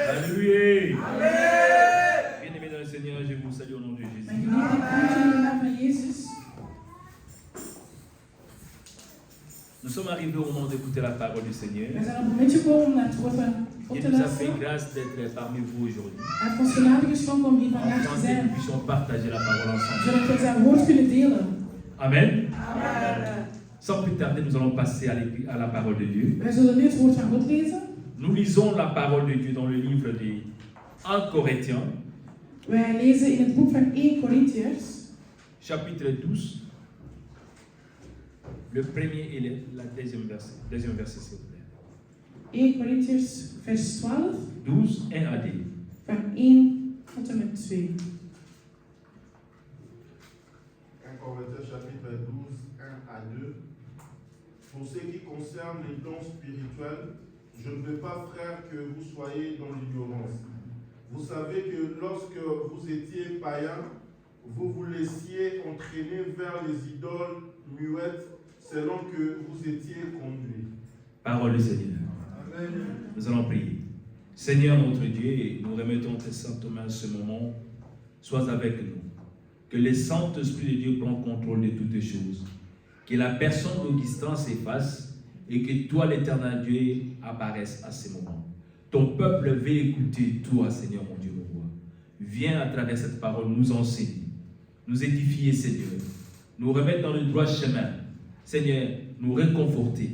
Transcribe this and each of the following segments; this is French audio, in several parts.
Alléluia. Bien-aimés dans le Seigneur, je vous salue au nom de Jésus. Nous sommes arrivés au moment d'écouter la parole du Seigneur. Il nous a fait grâce d'être parmi vous aujourd'hui. Afin que nous puissions partager la parole ensemble. Amen. Sans plus tarder, nous allons passer à la parole de Dieu. Nous lisons la parole de Dieu dans le livre de 1 Corinthiens. Wij lezen in het boek van 1 Corinthiërs. Chapitre 12. Le premier et la deuxième verset, s'il vous plaît. 1 Corinthiërs vers 12. 12, 1 à 2. Van 1 tot en met 2. 1 Corinthiens chapitre 12, 1 à 2. Pour ce qui concerne les dons spirituels, je ne veux pas, frères, que vous soyez dans l'ignorance. Vous savez que lorsque vous étiez païens, vous vous laissiez entraîner vers les idoles muettes selon que vous étiez conduits. Parole du Seigneur. Amen. Nous allons prier. Seigneur notre Dieu, nous remettons tes saintes mains à ce moment. Sois avec nous. Que le Saint-Esprit de Dieu prenne contrôle de toutes choses. Que la personne d'Augustin s'efface et que toi, l'Éternel Dieu, apparaisse à ce moment. Ton peuple veut écouter toi, Seigneur mon Dieu, mon roi. Viens à travers cette parole nous enseigner, nous édifier, Seigneur, nous remettre dans le droit chemin. Seigneur, nous réconforter.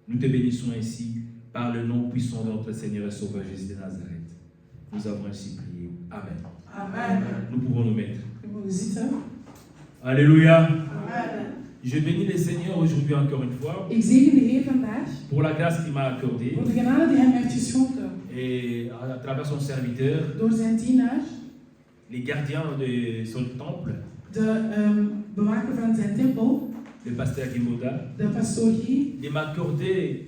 Nous te bénissons ainsi par le nom puissant de notre Seigneur et Sauveur Jésus de Nazareth. Nous avons ainsi prié. Amen. Amen. Nous pouvons nous mettre. Alléluia. Alléluia. Je bénis le Seigneur aujourd'hui encore une fois. Ik zegen de Heer vandaag. Pour la grâce qu'il m'a accordée. Voor de genade die hij mij heeft geschonken. Et à travers son serviteur. Door zijn dienaar. Les gardiens de son temple. De bewaker van zijn tempel. Le pasteur Gimoda. De pastoor Guy. Il m'a accordé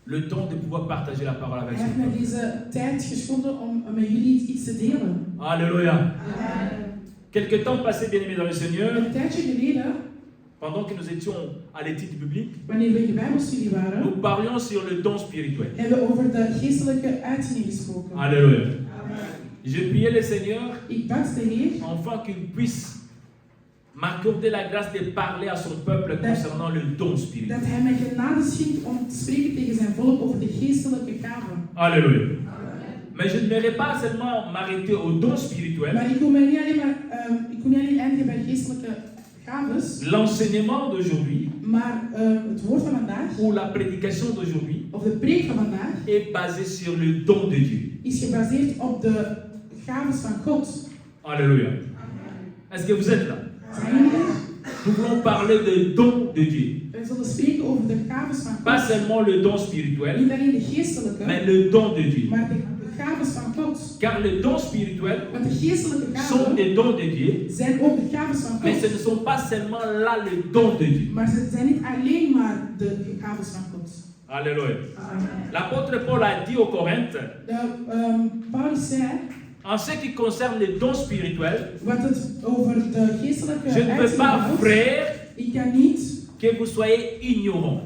le temps de pouvoir partager la parole avec Hij heeft son mij peuple. deze tijd geschonken om met jullie iets te delen. Alléluia. Amen. Quelque temps passé, bien-aimés dans le Seigneur, Een tijdje geleden, pendant que nous étions à l'étude biblique, wanneer we in de Bijbelstudie waren, nous parlions sur le don spirituel. hebben we over de geestelijke uitingen gesproken. Alléluia. Amen. Je priais le Seigneur Ik bad de Heer afin qu'il puisse m'accorder la grâce de parler à son peuple concernant le don spirituel. dat hij mij genade schenkt om te spreken tegen zijn volk over de geestelijke gaven. Alléluia. Amen. Mais je ne n'aimerais pas seulement m'arrêter au don spirituel. Maar ik wil mij niet alleen ik wil niet alleen eindigen bij geestelijke gaves, L'enseignement d'aujourd'hui maar het woord van vandaag, ou la prédication d'aujourd'hui of de preek van vandaag, est basée sur le don de Dieu. is gebaseerd op de gaves van God. Alléluia. Amen. Est-ce que vous êtes là? Zijn jullie er? Nous voulons parler des dons de Dieu. We zullen spreken over de gaves van Pas God. seulement le don spirituel, Niet alleen de geestelijke, mais le don de Dieu. maar de gaves van God. Car les dons spirituels Want de geestelijke sont gaven des dons de Dieu, zijn ook de gaves van mais ce God. ne sont pas seulement là les dons de Dieu. Maar ze zijn niet alleen maar de gaves van God. Alléluia. Amen. L'apôtre Paul a dit aux Corinthes, Paulus zei, en ce qui concerne les dons spirituels, wat het over de geestelijke je ne peux uitingen pas, houdt, frère, ik kan niet que vous soyez ignorants.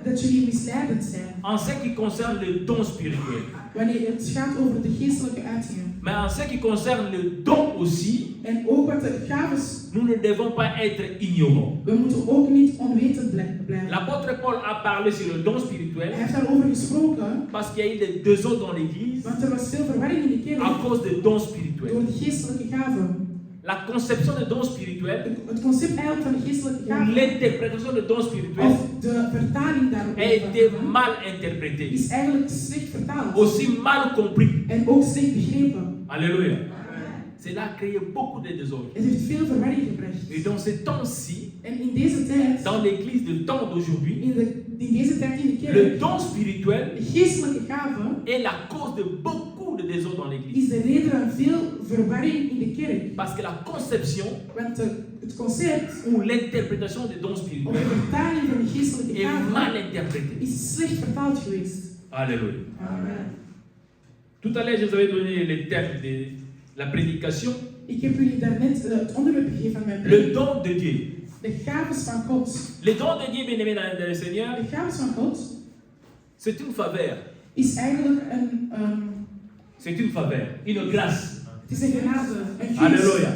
dat jullie misleidend zijn. En ce qui concerne le don spirituel. Wanneer het gaat over de geestelijke uitingen. Mais en ce qui concerne le don aussi, En ook wat de gaves, nous ne devons pas être ignorants. we moeten ook niet onwetend blijven. L'apôtre Paul a parlé sur le don Hij spirituel heeft daarover gesproken, parce qu'il y a eu des désordres dans l'église want er was veel verwarring in de kerk à cause des dons spirituels. door de geestelijke gaven. La conception des dons spirituels Het concept eigenlijk van de geestelijke ou gaven, l'interprétation des dons spirituels of de vertaling daarop, a été mal interprétée, is eigenlijk slecht vertaald. aussi mal compris. En ook slecht begrepen. Alléluia. Cela a créé beaucoup de désordres. Het heeft veel verwarring gebracht. Et dans ces temps-ci, En in deze tijd, dans l'église de temps d'aujourd'hui, in deze tijd in de le kerk, don spirituel de geestelijke gave est la cause de beaucoup de désordres dans l'église. is de reden van veel verwarring in de kerk. Parce que la conception Want het concept ou l'interprétation des dons of de spirituels vertaling van de geestelijke est mal gave interprétée. is slecht vertaald geweest. Alléluia. Amen. Tout à l'heure, je vous avais donné les thèmes de la prédication. Ik heb jullie daarnet het onderwerp gegeven van mijn Le preek. don de Dieu. De gaves van God. Les dons de Dieu, bien-aimés dans le Seigneur, De gaves van God, c'est une faveur. is eigenlijk C'est une faveur, une grâce. het is een genade, een gunst. Alléluia.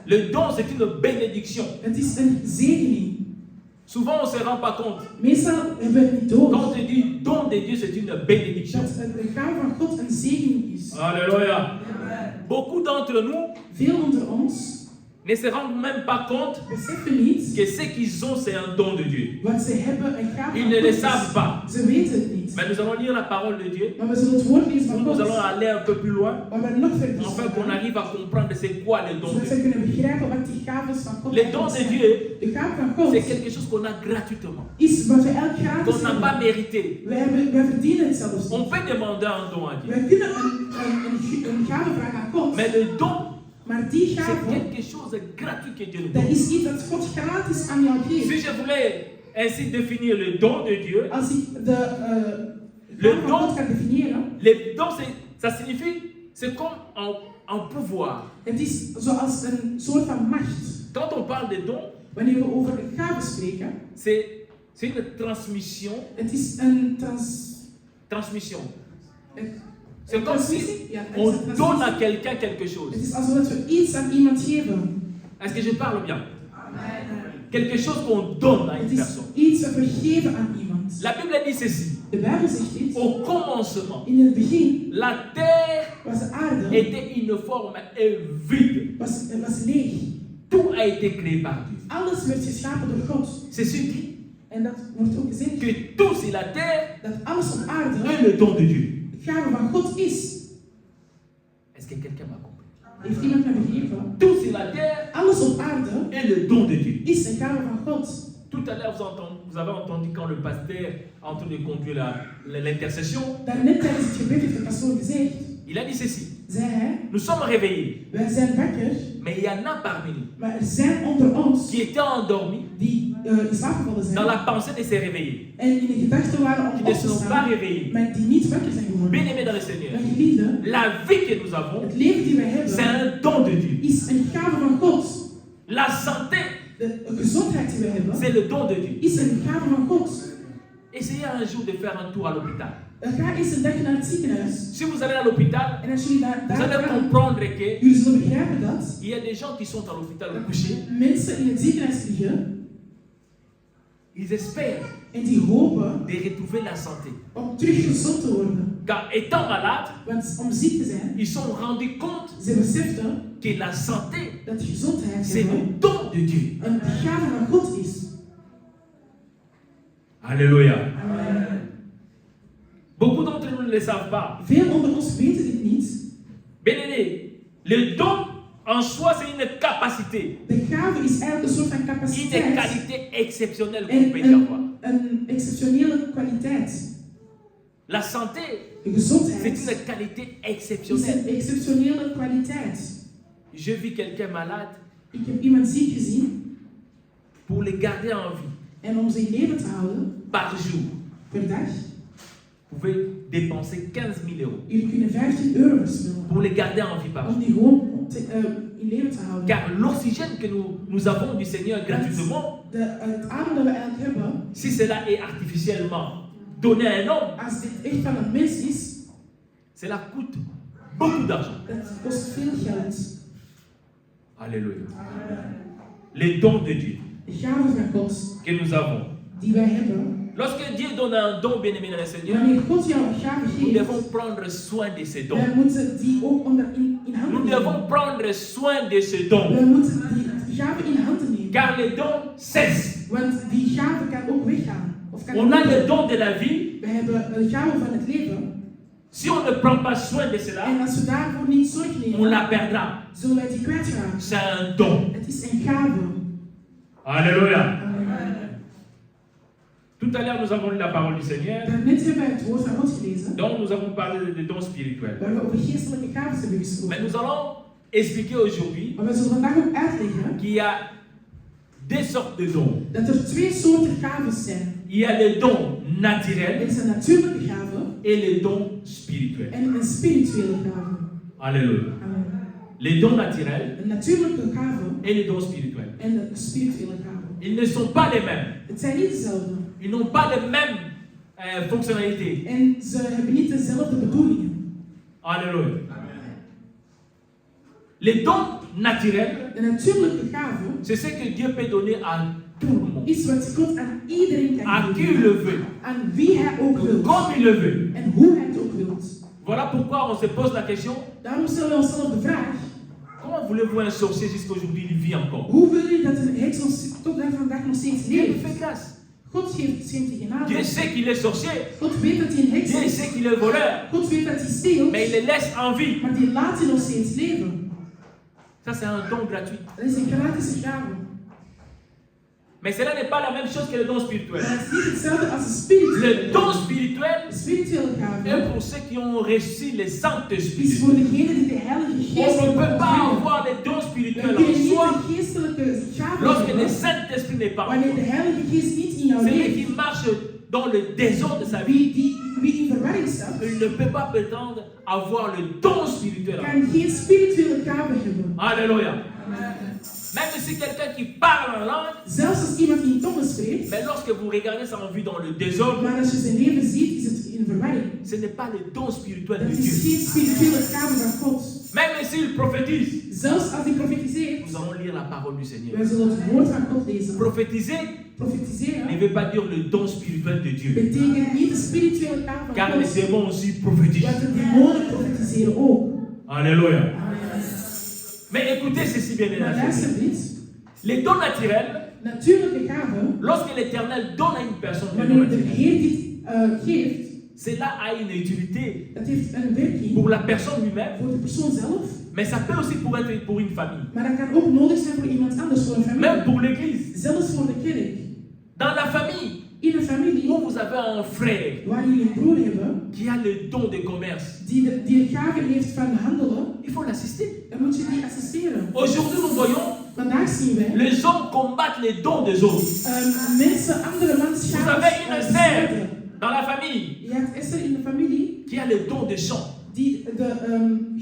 Le don, c'est une bénédiction. Het is een zegening. Souvent, on ne se rend pas compte. Meestal hebben we het niet door. Quand on te dit don de Dieu, c'est une bénédiction. Dat de gave van God een zegening is. Alléluia. Beaucoup d'entre nous Veel onder ons ne se rendent même pas compte beseffen niet que ce qu'ils ont, c'est un don de Dieu. wat ze hebben, een gave Ils van ne God le is. savent pas. Ze weten het niet. Mais nous allons lire la parole de Dieu. Maar we zullen het woord lezen van Nous God. allons aller un peu plus loin, Waar we nog verder afin qu'on gaan. arrive à comprendre c'est quoi le don de Zodat we Dieu. kunnen begrijpen wat die gaven van God Le don eigenlijk de zijn. Dieu, De gave van God c'est quelque chose qu'on a gratuitement, is wat we elk gratis qu'on n'a pas hebben. mérité. Wij verdienen het zelfs On niet. peut demander un don à Dieu, Wij kunnen een gave vragen aan God. mais le don, Maar die c'est gave, quelque chose de gratuit que Dieu nous dat donne. is iets dat God gratis aan jou Si geeft. je voulais ainsi définir le don de Dieu, Als ik de Le gave van don- God ga definiëren, le don, ça signifie, c'est comme un pouvoir. het is zoals een soort van macht. Quand on parle de don, Wanneer we over een gave spreken, c'est une transmission. het is een Transmission. een C'est comme si transmissie. Ja, het is on een transmissie. donne à quelqu'un quelque chose. Het is alsof we iets aan iemand geven. Est-ce que je parle bien? Quelque chose qu'on donne à Het une is personne. iets dat we geven aan iemand. La Bible dit ceci. De Bijbel zegt dit. Au commencement, In het begin la terre was de aarde était uniforme et vide. was leeg. Tout a été créé par Dieu. Alles werd geschapen door God. Ceci dit En dat wordt ook gezegd que tout sur la terre dat alles op aarde est le don de Dieu. de gave van God is. Est-ce que quelqu'un m'a compris? Heeft iemand me begrepen? Tout sur la terre Alles op aarde est le don de Dieu. is een gave van God. Tout à l'heure, vous avez entendu quand le pasteur est en train de conduire l'intercession, Daarnet tijdens het gebed heeft de pastoor gezegd, il a dit ceci. zei hij, Nous sommes réveillés, wij zijn wakker, mais il y en a parmi nous maar er zijn onder ons qui étaient endormis die in slaap gevallen dans zijn la pensée de se réveiller, en in de gedachten waren qui om ne op se te sont pas staan, réveillés. maar die niet wakker zijn geworden. Bien-aimés dans le Seigneur, Mijn geliefden, la vie que nous avons, het leven die wij c'est hebben un don de Dieu. is een gave van God. La santé, De gezondheid die wij hebben c'est le don de Dieu. is een gave van God. Essayez un jour de faire un tour à l'hôpital. Ga eens een dag naar het ziekenhuis Si vous allez à l'hôpital, en als jullie daar vous allez gaan, comprendre qu'il jullie zullen begrijpen dat y a des gens qui sont à l'hôpital couchés, mensen in het ziekenhuis liggen ils espèrent en die hopen de retrouver la santé. om terug gezond te worden. Car étant malades, Want om ziek te zijn, ils sont rendus compte ze beseften que la santé, dat gezondheid c'est le hebben don de Dieu. een gave van God is. Alléluia. Amen. Beaucoup d'entre nous ne le savent pas. Veel onder ons weten dit niet. Bien-aimés, le don en soi, c'est une capacité, De gave is eigenlijk een soort van une capaciteit qualité exceptionnelle qu'on en peut y avoir. een exceptionele kwaliteit. La santé, De c'est gezondheid une qualité is exceptionnelle. een exceptionele kwaliteit. Je vis quelqu'un malade Ik heb iemand ziek gezien pour le garder en vie en om zijn leven te houden par jour. per dag, Vous pouvez dépenser 15 000 euros jullie kunnen 15 euro verspillen pour le garder en vie par jour. om die gewoon in leven te houden. Car l'oxygène que nous avons du Seigneur gratuitement, Het adem dat we eigenlijk hebben, si cela est artificiellement donné à un homme, als dit echt van een mens is, cela coûte beaucoup d'argent. dat kost veel geld. Alléluia. Les dons de Dieu De gave van God que nous avons. die wij hebben, Lorsque Dieu donne un don, bien-aimé dans le Seigneur, wanneer God jou een gave nous geeft, devons prendre soin de ces dons. wij moeten die ook in handen Nous nemen. devons prendre soin de ce don. Wij moeten die gave in handen nemen. Car le don cesse. Want die gave kan ook weggaan. Of kan On a ook le weggaan. don de la vie. We hebben de gave van het leven. Si on ne prend pas soin de En cela, als we daarvoor niet zorg on nemen, la perdra. zullen wij die kwijtraken. C'est un don. Het is een gave. Alléluia. Amen. Tout à l'heure, nous avons lu la parole du Seigneur. Daarnet hebben wij het woord van God gelezen, Donc, nous avons parlé des dons spirituels. waar we over geestelijke gaven hebben Mais gesproken. nous allons expliquer aujourd'hui Maar we zullen vandaag ook uitleggen qu'il y a deux sortes de dons. dat er twee soorten gaven zijn. Il y a le don Er naturel is een natuurlijke gave et le don spirituel. en een spirituele gave. Alléluia. Amen. Les dons naturels Een natuurlijke gave et les dons spirituels. en een spirituele gave. Ils ne sont pas les mêmes. Het zijn niet dezelfde. Ils n'ont pas le même fonctionnalités. En ze hebben niet dezelfde bedoelingen. Alléluia. Les dons naturels, De natuurlijke gaven c'est ce que Dieu peut donner à tout le monde. is wat God aan iedereen À kan qui il geven. le veut. Aan wie hij ook wil. Comme il le veut. En hoe hij het ook wil. Voilà pourquoi on se pose la question, Daarom stellen we onszelf de vraag. comment voulez-vous un sorcier jusqu'aujourd'hui, il vit encore? Hoe wil je dat een heks tot vandaag nog steeds Dieu lui leeft? fait grâce. God schenkt je genade. Dieu sait qu'il est sorcier. God weet dat hij een heks Dieu is. sait qu'il est voleur. God weet dat hij steelt. Mais il les laisse en vie. Maar die laat hij nog steeds leven. Ça, c'est un don gratuit. Dat is een gratis gave. Mais cela n'est pas la même chose que le don spirituel. Maar het is niet hetzelfde als een spirituele Le don spirituel De spirituele gave est pour ceux qui ont reçu le is Saint-Esprit. voor degenen die de Heilige Geest On ne peut pas ontvangen. avoir les dons We spirituels kunnen en niet soi de geestelijke gave lorsque le hebben Saint-Esprit n'est pas en wanneer de toi. Heilige Geest niet in jou Celui leeft. qui marche dans le désordre de sa vie, Wie in verwarring staat, il ne peut pas prétendre avoir le don spirituel. kan geen spirituele gave hebben. Alléluia. Même si quelqu'un qui parle en langue, Zelfs als iemand in tongen spreekt, mais lorsque vous regardez sa vie dans le désordre, maar als je zijn leven ziet, is het in verwarring. ce n'est pas le don spirituel Dat de is Dieu. geen spirituele gave van God. Même s'il prophétise, Zelfs als hij profetiseert, nous allons lire la parole du Seigneur. wij zullen het woord van God lezen. Prophétiser ne Profetiseren veut pas dire le don spirituel de Dieu. betekent niet de spirituele gave van Car les God. démons aussi prophétisent. Want de demonen profetiseren ook. Alléluia. Mais écoutez ceci bien Maar luister aimés. dit. Les dons naturels, Natuurlijke gaven, lorsque l'Éternel donne à une personne des dons wanneer de naturels, Heer dit geeft, cela a une utilité dat heeft een werking pour la personne lui-même, voor de persoon zelf, mais ça peut aussi pour être pour une famille, maar dat kan ook nodig zijn voor iemand anders, voor een même familie. pour l'Église. Zelfs voor de kerk. Dans la famille, In een familie où vous avez un frère waar jullie een broer hebben qui a le don de commerce, die een gave heeft van handelen, il faut l'assister. dan moet je die assisteren. Aujourd'hui, nous voyons, Vandaag zien wij les hommes combattent les dons des autres. mensen andere mans Vous gaven avez une sœur bestrijden. dans la famille Je hebt Esther in de familie qui a le don de chant, die de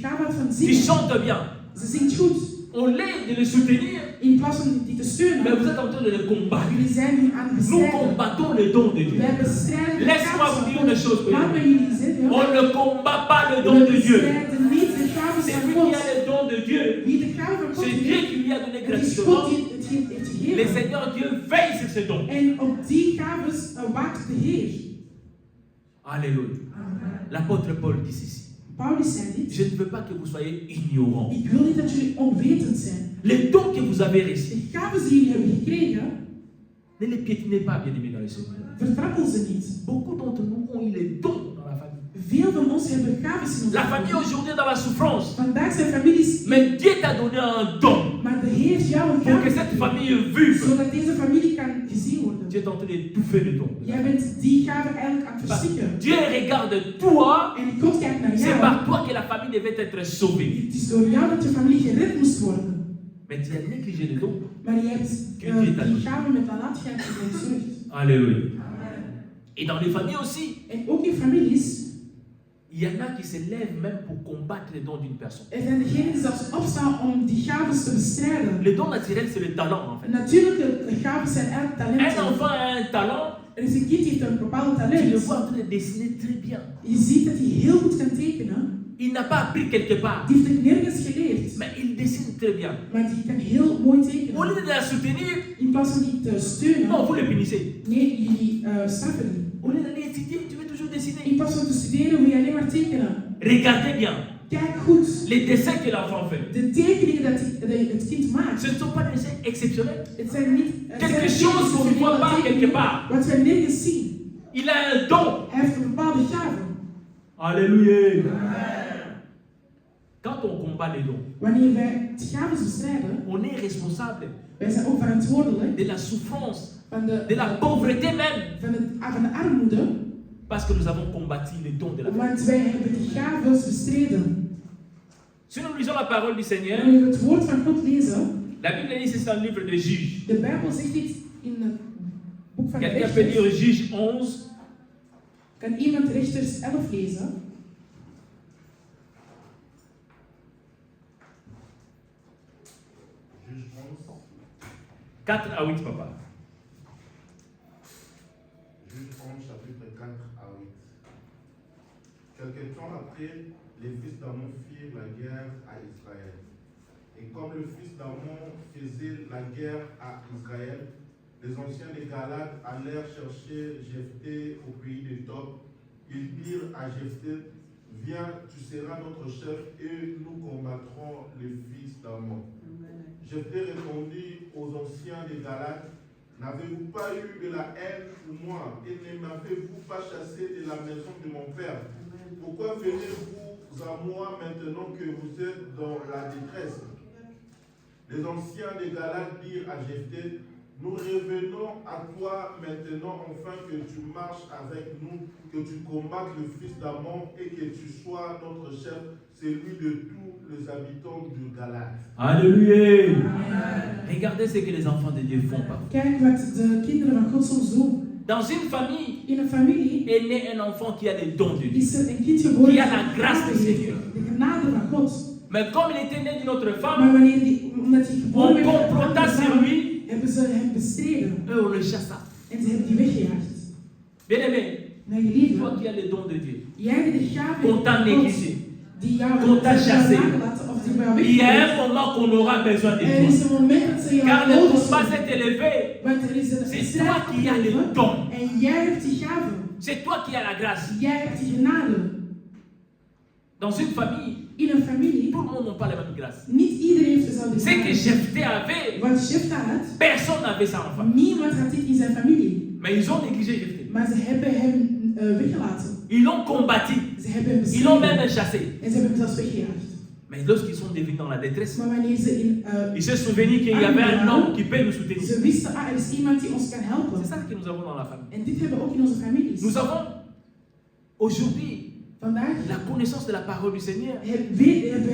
gave had van qui zingen. chante bien. Ze zingt goed. On l'aide de le soutenir, In plaats van die te mais steunen, vous êtes en train de le combattre. jullie zijn nu aan het Nous bestrijden. combattons le don de Dieu. Wij bestrijden de Laisse-moi gave vous dire van une chose, God. Laat me jullie zeggen. On ne combat pas le don We de Dieu. bestrijden niet de gave C'est van lui qui God. a le don de Dieu. Wie de gave van God C'est Dieu heeft, qui lui a donné het is God gratuitement. die het heeft Le gegeven. Seigneur Dieu veille sur ce don. En op die gaves waakt de Heer. Alléluia. L'apôtre Paul dit ceci. Paulus zei dit. Je ne veux pas que vous soyez ignorants. Ik wil niet dat jullie onwetend zijn. Les dons que vous avez reçus, De gaven die jullie hebben gekregen, ne les piétinez pas, bien aimés dans le Seigneur. vertrappel ze niet. Beaucoup d'entre nous ont eu les dons dans la famille. Veel van ons hebben gaven in onze La famille aujourd'hui est dans la souffrance. Vandaag zijn families, Mais Dieu t'a donné un don maar de Heer heeft jou een pour que gave cette famille vive. zodat deze familie kan gezien worden. Tu es en train d'étouffer le don. Jij bent die gave eigenlijk aan het verstikken. Dieu regarde toi. En God kijkt naar C'est jou. par toi que la famille devait être sauvée. Het is door jou dat je familie gered moest worden. Mais tu as négligé le don. Maar je hebt die gave met nalatigheid verontrukt. Alléluia. Et dans les familles aussi, En ook in families, il y en a qui se lèvent même pour combattre les dons d'une personne. er zijn degenen die zelfs opstaan om die gaves te bestrijden. Le don naturel, c'est le talent en fait. Natuurlijke gaven zijn eigenlijk Un talenten. enfant a un talent, Er is een kind die heeft een bepaald tu le talent. vois en train de dessiner très bien. Je ziet dat hij heel goed kan tekenen. Il n'a pas appris quelque part, Die heeft het nergens geleerd. mais il dessine très bien. Maar die kan heel mooi Au tekenen. lieu de la soutenir, In plaats van die te steunen, non, vous le punissez. nee, jullie straffen die. Au lieu d'aller étudier, tu veux toujours dessiner. In plaats van te studeren, wil je alleen maar tekenen. Regardez bien Kijk goed. les dessins que l'enfant fait. De tekeningen dat het kind maakt. Ce ne sont pas des dessins exceptionnels. Het zijn niet... het Quelque zijn chose geen qu'on ne voit pas tekeningen quelque part. wat wij nergens zien. Il a un don. Hij heeft een bepaalde gave. Alléluia. Quand on combat les dons, Wanneer wij het gaven bestrijden, on est responsable wij zijn ook verantwoordelijk de la souffrance, van de la pauvreté même, van de armoede, parce que nous avons combattu les dons de la vie. want wij hebben die gaven bestreden. Si nous lisons la parole du Seigneur, Wanneer we het woord van God lezen, la Bible dit c'est un livre de Juges. de Bijbel zegt dit in het boek van de Quelqu'un peut Rechters. lire Juges 11, Kan iemand Rechters 11 lezen? Juge 11. 4 à 8, papa. Juge 11, chapitre 4 Quelque temps après, les fils d'Ammon firent la guerre à Israël. Et comme le fils d'Ammon faisait la guerre à Israël, les anciens des Galaades allèrent chercher Jephthé au pays de Tob. Ils dirent à Jephthé, viens, tu seras notre chef et nous combattrons les fils d'Ammon. Jephthé répondit aux anciens des Galaades, n'avez-vous pas eu de la haine pour moi et ne m'avez-vous pas chassé de la maison de mon père? Pourquoi venez-vous à moi maintenant que vous êtes dans la détresse? Les anciens des Galaades dirent à Jephthé, nous revenons à toi maintenant, afin que tu marches avec nous, que tu combattes le fils d'Ammon et que tu sois notre chef, celui de tous les habitants de Galade. Alléluia. Regardez ce que les enfants de Dieu font parfois. Kijk wat de kinderen van God soms doen. Dans une famille, In een familie est né un enfant qui a les dons de Dieu. is er een kind geboren Die a la grâce du Seigneur. de genade van God. Mais comme il était né d'une autre Maar femme, omdat hij geboren on werd van een complota andere sur vrouw, lui, hebben ze hem bestreden. et on le chassa. En ze hebben die weggejaagd. Bien aimé, Mijn toi geliefde, qui as les dons de Dieu, jij die de gave qu'on t'a hebt van God, négligé. die jou qu'on t'a chassé. nagelaten of die jou Il y a weggejaagd. un moment qu'on aura besoin de Er is toi. een moment dat ze jou Car le nodig combat hebben. s'est élevé. Want er is een C'est strijd toi qui as les opgegeven. dons. En jij hebt die gave. C'est toi qui as la grâce. Jij hebt die genade. Dans une famille, In een familie, tout le monde n'a pas la même grâce. niet iedereen heeft dezelfde Ce que genade. Jephthé avait, Wat Jephthah had, personne n'avait ça en famille. niemand had dit in zijn familie. Mais ils ont négligé Jephthé. Maar ze hebben hem weggelaten. Ils l'ont combattu. Ze hebben hem Ils l'ont bestreden. même chassé. En ze hebben hem zelfs weggejaagd. Mais lorsqu'ils sont devenus dans la détresse, Maar wanneer ze in... ils se souvenaient qu'il y avait un homme qui peut nous soutenir. ze wisten, er is iemand die ons kan helpen. C'est ça que nous avons dans la famille. En dit hebben we ook in onze families. Nous avons aujourd'hui Vandaag la connaissance de la parole du Seigneur. weten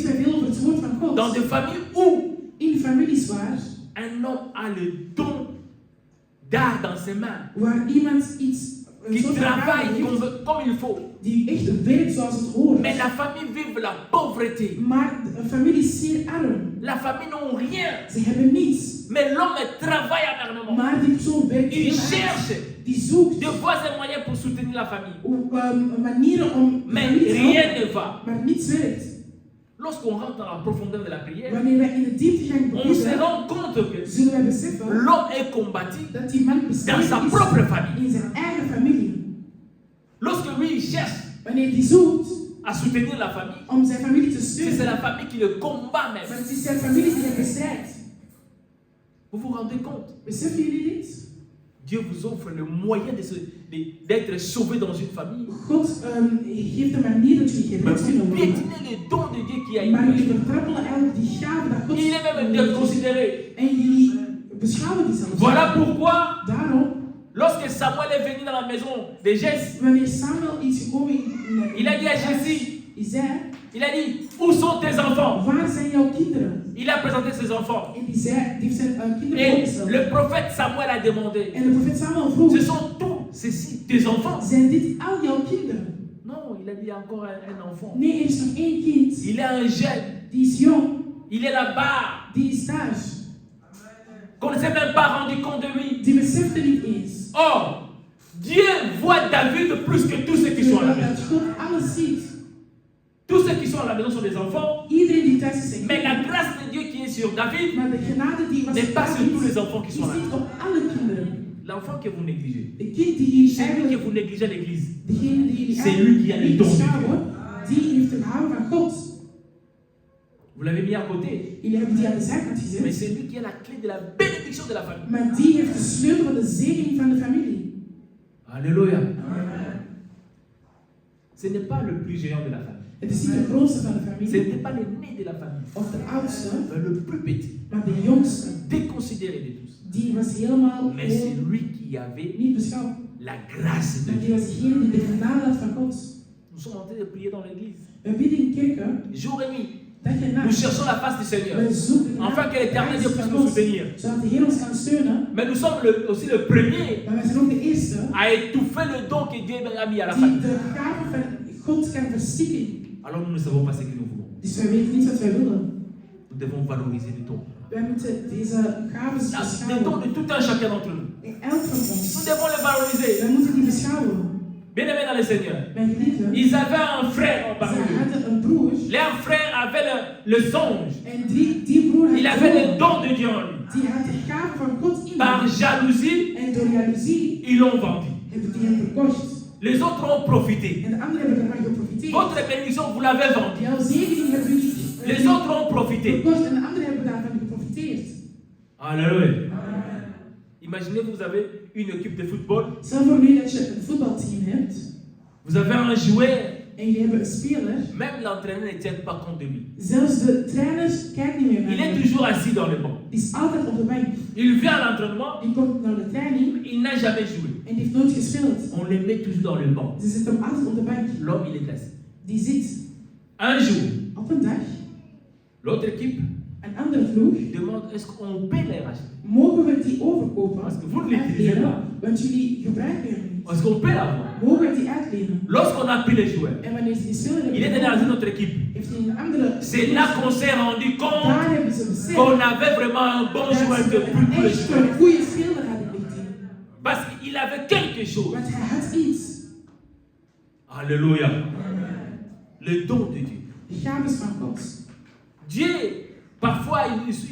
wij veel over het woord van God. Dans des familles où In families waar un homme a le don d'art dans ses mains, iemand iets... een qui soort van gave travaille heeft, comme il faut. die echt werkt zoals het hoort. Mais la famille vive la pauvreté. Maar een familie is zeer arm. La famille n'ont rien. Ze hebben niets. Mais l'homme travaille acharnement. Maar die persoon werkt Il heel hard. cherche Die zoekt de voies et moyens pour soutenir la famille. manieren om de Mais familie te rien helpen. ne va. Maar niets werkt. Lorsqu'on rentre dans la profondeur de la prière, Wanneer wij in de diepte gaan on se bidden, rend compte que zullen wij beseffen l'homme est combattu dat die man dans bestreden sa is propre famille. in zijn eigen familie. Lorsque lui il cherche Wanneer die zoekt à soutenir la famille, om zijn familie te c'est steunen, la famille qui le combat maar même. het is zijn familie die hem bestrijdt. Vous vous rendez compte? Beseffen jullie dit? Dieu vous offre le moyen d'être sauvé dans une famille. God geeft een manier dat jullie Mais gered kunnen vous worden. piétinez les dons de Dieu qui a Maar jullie été. vertrappelen eigenlijk die gave dat God Il est même déconsidéré. en jullie beschouwen die zelfs. Voilà pourquoi, Daarom, lorsque Samuel est venu dans la maison de Jesse, wanneer Samuel is gekomen il a dit à Jessie, il a dit, où sont tes enfants? waar zijn jouw kinderen? Il a présenté ses enfants. En die heeft zijn kinderen Et voorgesteld. le prophète Samuel a demandé, En de profeet Samuel vroeg, ce sont tous ceci tes enfants? zijn dit al jouw kinderen? Non, il a dit, il y a encore un enfant. Nee, er is nog één kind. Il est un jeune. Die is jong. Il est là-bas. Die is thuis. Qu'on ne s'est même pas rendu compte de lui. Die besefte niet eens. Or, Dieu voit David plus que tous ceux qui sont à la maison. Dat God alles ziet. Tous ceux qui sont à la maison sont des enfants. Iedereen die thuis is zijn Mais kinderen. la grâce de Dieu qui est sur David Maar de genade die was n'est pas sur tous les David, enfants qui is sont là. niet op alle kinderen. L'enfant que vous négligez, De kind die jullie celui que eigenlijk, vous négligez à l'église, degene die jullie c'est lui qui a eigenlijk les niet dons de beschouwen, die heeft de gave van God. vous l'avez mis à côté. Jullie hebben die aan de zijkant Mais gezet. c'est lui qui a la clé de la bénédiction de la famille. Maar die heeft de sleutel van de zegen van de familie. Alléluia. Ce n'est pas le plus géant de la famille. Het is niet de grootste van de Ce familie, n'est pas l'aîné de la famille, of de oudste, mais le plus petit, maar de jongste. déconsidéré de tous. Die was helemaal Mais c'est gewoon lui qui avait niet beschouwd. la grâce de Maar Dieu. die was degene die de genade had van God. Nous sommes en train de prier dans l'église. We bidden in kerken, Jour et nuit, dag en nous nacht. cherchons la face du Seigneur. We zoeken Afin que l'éternel Dieu puisse van nous God, soutenir. zodat de Heer ons kan steunen. Mais nous sommes aussi le premier Maar wij zijn ook de eerste à étouffer le don que Dieu a mis à la die famille. de gave van God kan verstikken. Alors nous ne savons pas ce que nous voulons. Dus wij weten niet wat wij willen. Nous devons valoriser les dons. Wij moeten deze gaven Les dons beschouwen. de tout un chacun d'entre nous. En elk van Nous ons. devons les valoriser. Wij moeten die beschouwen. Bien-aimés dans le Seigneur, Mijn geliefden, ils avaient un frère en ze parmi eux. hadden een broer. Leur frère avait le songe. En die broer had Il avait le dromen. don de Dieu en lui. Die had de gave van God in Par hem. jalousie, En door jaloezie ils l'ont vendu. hebben die hem verkocht. Les autres ont profité. En de anderen hebben ervan geprofiteerd. Votre bénédiction, vous l'avez vendue. Jouw zegening hebben jullie Les autres ont profité. verkocht en de anderen hebben daarvan geprofiteerd. Alléluia. Imaginez, vous avez une équipe de football. Stel voor nu dat je een voetbalteam hebt Vous avez un joueur. en je hebt een speler. Même l'entraîneur ne tient pas compte de lui. Zelfs de trainer kijkt niet meer naar Il est hem. toujours assis dans le banc. Die is altijd op de bank. Il vient à l'entraînement. Die komt naar de training Il n'a jamais joué. en die heeft nooit gespeeld. On le met toujours dans le banc. Ze zit hem altijd op de bank. L'homme, il est assis. Die zit Un jour, op een dag. l'autre équipe Een andere ploeg. demande est-ce qu'on peut les racheter? Mogen we die overkopen? Parce que vous ne l'utilisez Uitlenen? pas. Want jullie gebruiken hem niet. Est-ce qu'on peut l'avoir? Mogen we die uitlenen? Lorsqu'on a pris les joueurs, En wanneer ze die speler il est hebben allé dans une gekocht, autre équipe. heeft hij een andere. C'est là qu'on s'est rendu compte Daar hebben ze beseft qu'on avait vraiment un bon dat joueur ze de plus een pour les echt joueurs. een goede speler hadden liggen. Parce qu'il avait quelque chose. Want hij had iets. Alléluia. Le don de Dieu. De gaves van God. Dieu, parfois,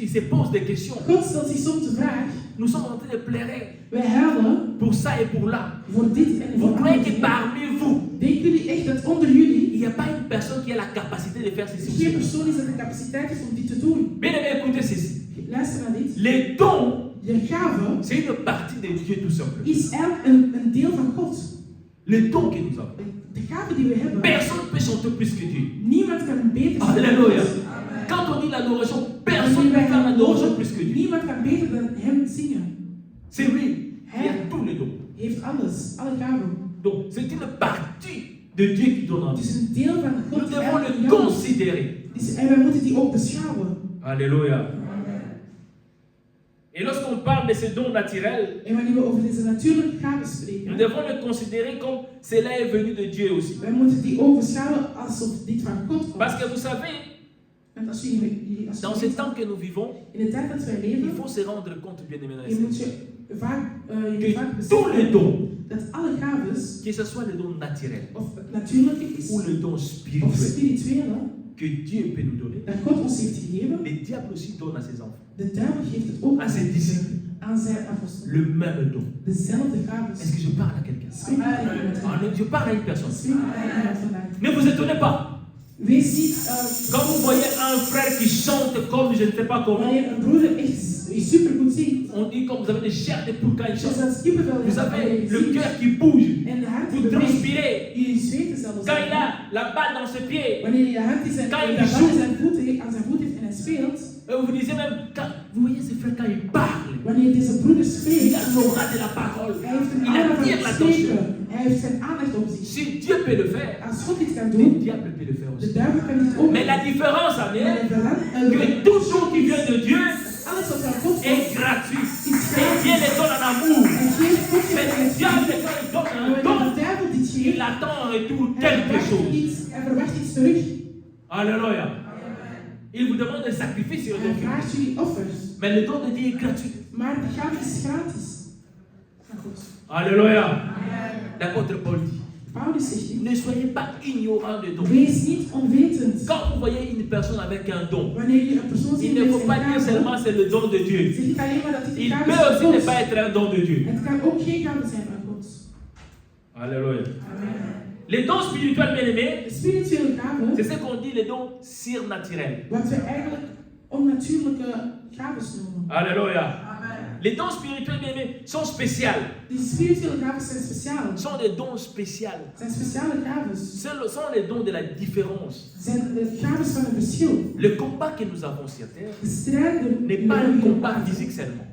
il se pose des questions. God stelt zich soms de vraag. Nous sommes en train de pleurer Wij huilen pour ça et pour là. voor dit en Vous voor croyez andere que dingen. parmi vous, Denken jullie echt dat onder jullie il n'y a pas une personne qui a la capacité de faire ceci ou geen cela? persoon is dat de capaciteit heeft om dit te doen? Bien aimé, écoutez ceci. Luister naar dit. Les dons, Je gave c'est une partie de Dieu tout simplement. is eigenlijk een deel van God. Les dons que nous avons. De gave die we hebben. Personne ne peut chanter plus que Dieu. Niemand kan beter zijn dan Alléluia. God. Quand on dit l'adoration, personne Wanneer ne peut wij faire hem l'adoration horen, plus que Dieu. niemand kan beter dan hem zingen. C'est lui qui a tous les dons. Hij heeft alles, alle gaven. Donc, c'est une partie de Dieu qui donne en Het nous. is een deel van God. Nous die devons eigenlijk le in jou is. considérer. En wij moeten die ook beschouwen. Alléluia. Et lorsqu'on parle de ces dons naturels, En wanneer we over deze natuurlijke gaven nous spreken, devons le considérer comme cela est venu de Dieu aussi. wij moeten die ook beschouwen alsof dit van God komt. Parce que vous savez, Want als jullie, als dans ce temps que nous vivons, in de tijd dat wij il leven, faut se rendre compte, bien aimé, je moet je vaak, que tous les dons, dat alle gaves, que ce soit le don naturel of het natuurlijke is, ou le don of spirituel spirituele, que Dieu peut nous donner, dat God ons heeft gegeven, le diable aussi donne à ses enfants, de duivel geeft het ook à ses disciples, aan zijn apostelen. le même don. Dezelfde Est-ce gaves. que je parle à quelqu'un? Spreek ik tegen iemand Ah, vandaag? non, je parle à une personne. Spreek ik tegen iemand vandaag? Ne vous étonnez pas. Wees niet, Quand vous voyez un frère qui chante comme je ne sais pas comment, wanneer een broeder echt super goed zingt, on dit comme vous avez des chairs de poule quand il dus chante. dat kippenvel Vous wanneer avez je le zingt. cœur qui bouge. En de hart die Vous beweegt. transpirez. Jullie zweten zelfs. Quand il a la balle dans ses pieds. Wanneer je de hand in zijn, Kan je dat die bal in zoen? zijn voet, aan zijn voet heeft en hij speelt, Et vous disiez même, vous voyez ce frère quand il parle, wanneer deze broeder il spreekt, a l'aura de la parole. hij heeft een Il aura van attire het l'attention. spreken. Hij heeft zijn aandacht op zich. Si Dieu peut le faire, Als God dit kan le doen, diable peut le faire de aussi. duivel kan dit ook. Mais la différence, Maar Amen, het belang- que tout ce qui vient de Dieu alles wat van God est komt, gratuit. Et Dieu les donne en amour. en geeft God Mais je le diable, quand il donne En un wanneer don, de duivel dit il geeft, attend en retour hij quelque verwacht chose. iets, hij verwacht iets terug. Alléluia. Il vous demande un sacrifice sur le Hij don. vraagt jullie offers. Mais le don de Dieu est gratuit. Maar de gave is gratis. Van God. Alléluia. L'apôtre Paul dit, Paulus zegt dit. ne soyez pas ignorants de don. Wees niet onwetend. Quand vous voyez une personne avec un don, Wanneer je een persoon ziet il ne met faut zijn pas dire gave, seulement c'est le don de Dieu. zeg niet alleen maar dat dit Il een peut gave is aussi van ne God. pas être un don de Dieu. Het kan ook geen gave zijn van God. Alléluia. Amen. Les dons spirituels, bien aimés, De spirituele c'est gave, ce qu'on dit les dons surnaturels. wat we eigenlijk onnatuurlijke gaves noemen. Alléluia. Les dons spirituels, bien aimés, sont spéciaux. Die spirituele gaves zijn speciaal. Sont des dons spéciaux. Het zijn speciale gaves. Ce sont les dons de la différence. Het zijn de gaves van een verschil. Le combat que nous avons sur terre De strijd n'est pas un combat physique seulement.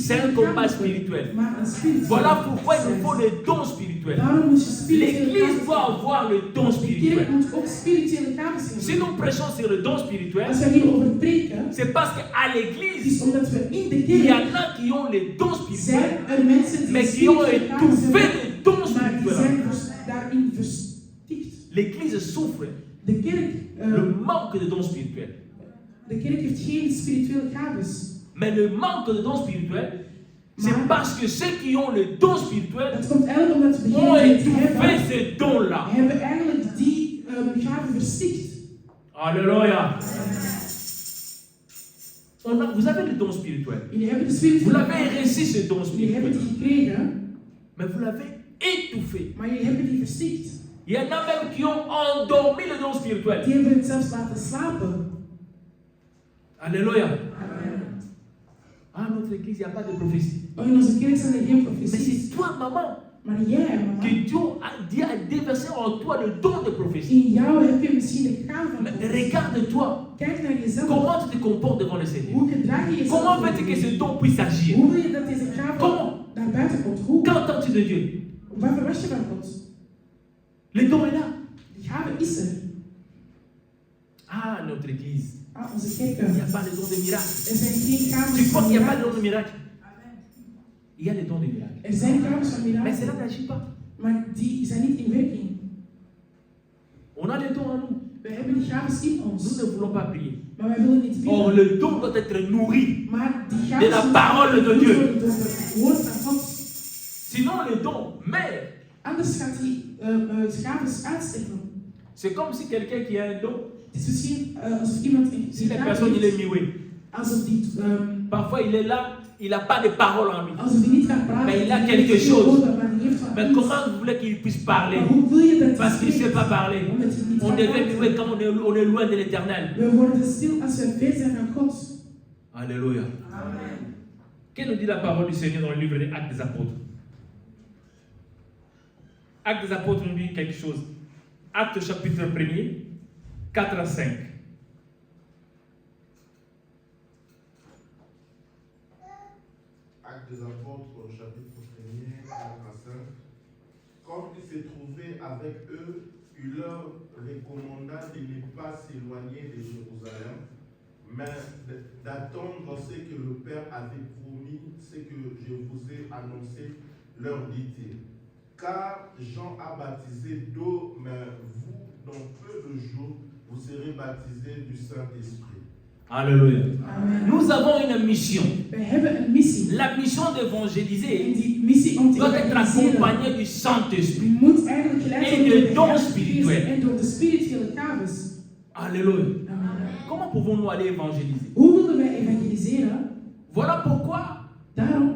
C'est un combat spirituel. Maar een spiritueel. Voilà pourquoi il nous faut les dons spirituels. Daarom moet je spirituele L'Église gaves doit avoir le don De kerk spirituel. moet ook spirituele gaves Si hebben. nous prêchons sur le don spirituel, Als wij hierover preken, c'est parce qu'à het is l'Église, omdat we in de il y kerk en a qui ont les dons spirituels, zijn er mensen die mais qui ont spirituele gaves étouffé hebben, les dons maar die spirituels. zijn daarin verstikt. L'Église souffre De kerk, le manque de dons spirituels. de kerk heeft geen spirituele gaves. Mais le manque de dons spirituels, c'est parce que ceux qui ont le don spirituel Dat komt eigenlijk omdat we ont geen étouffé ces dons-là. hebben eigenlijk die gaven verstikt. Alléluia. Vous avez le don spirituel. Jullie hebben de Vous spirituele l'avez gaven. reçu, ce don Jullie hebben spirituel. die gekregen, Mais vous l'avez étouffé. maar jullie hebben die verstikt. Il y en a même qui ont endormi le don spirituel. Die hebben het zelfs laten slapen. Alléluia. Amen. Ah, notre église, il n'y a pas de prophétie. Oh, in onze kerk zijn er geen Mais profeties. c'est toi, maman, Maar jij, mama, que Dieu a déversé en toi le don de prophétie. in jou heb je misschien de gave van Mais God. regarde-toi. Kijk naar jezelf. Comment tu te comportes devant le Seigneur? Hoe gedraag je jezelf? Comment veux-tu que ce don puisse agir? Hoe wil je dat deze gave Comment? naar buiten komt? Hoe? Qu'entends-tu de Dieu? Wat verwacht je van God? Le don est là. Die gave is er. Ah, notre église. Ah, onze Il n'y kerken. a pas de don de miracle. Er zijn geen gaven Tu crois van qu'il n'y a pas de don mirakel. de miracle? Il y a des dons de miracle. Er zijn gaven van Mais mirakel. cela n'agit pas. Maar die zijn niet in werking. On a les dons en nous. We hebben die gaven in Nous ons. ne voulons pas prier. Maar wij willen niet Or, bidden. le don doit être nourri. Maar die de gaven la moeten parole de gevoed Dieu. worden door het woord van God. Sinon, le don, mais Anders gaat die gaven uitsterven. c'est comme si quelqu'un qui a un don, Het is misschien alsof iemand een si la gave personne il est heeft, muet. alsof die Parfois, il est là, il n'a pas de parole en lui. alsof die niet kan praten. Maar il a die quelque heeft geen chose. woorden, maar die heeft wat Mais iets. comment vous voulez qu'il puisse parler? Maar hoe wil je dat Parce qu'il ne spreekt? sait pas parler. Omdat hij niet On kan devait praten. muet quand on est loin de l'éternel. We worden stil als we ver zijn van God. Alléluia. Amen. Qu'est-ce que nous dit la parole du Seigneur dans le livre des Actes des Apôtres? Actes des Apôtres nous dit quelque chose. Actes chapitre 1er, 4 à 5. Actes des Apôtres, au chapitre 1er, 4 à 5. Quand il s'est trouvé avec eux, il leur recommanda de ne pas s'éloigner de Jérusalem, mais d'attendre ce que le Père avait promis, ce que je vous ai annoncé, leur dit-il. Car Jean a baptisé d'eau, mais vous, dans peu de jours, vous serez baptisés du Saint-Esprit. Alléluia. Amen. Nous avons une mission. We hebben een missie. La mission En d'évangéliser die missie om te doit être evangeliseren accompagnée du Saint-Esprit. moet eigenlijk geleid En worden de door de dons Heilige Geest spirituels. en door de spirituele gaves. Alléluia. Amen. Comment pouvons-nous aller évangéliser? Hoe willen wij evangeliseren? Voilà pourquoi Daarom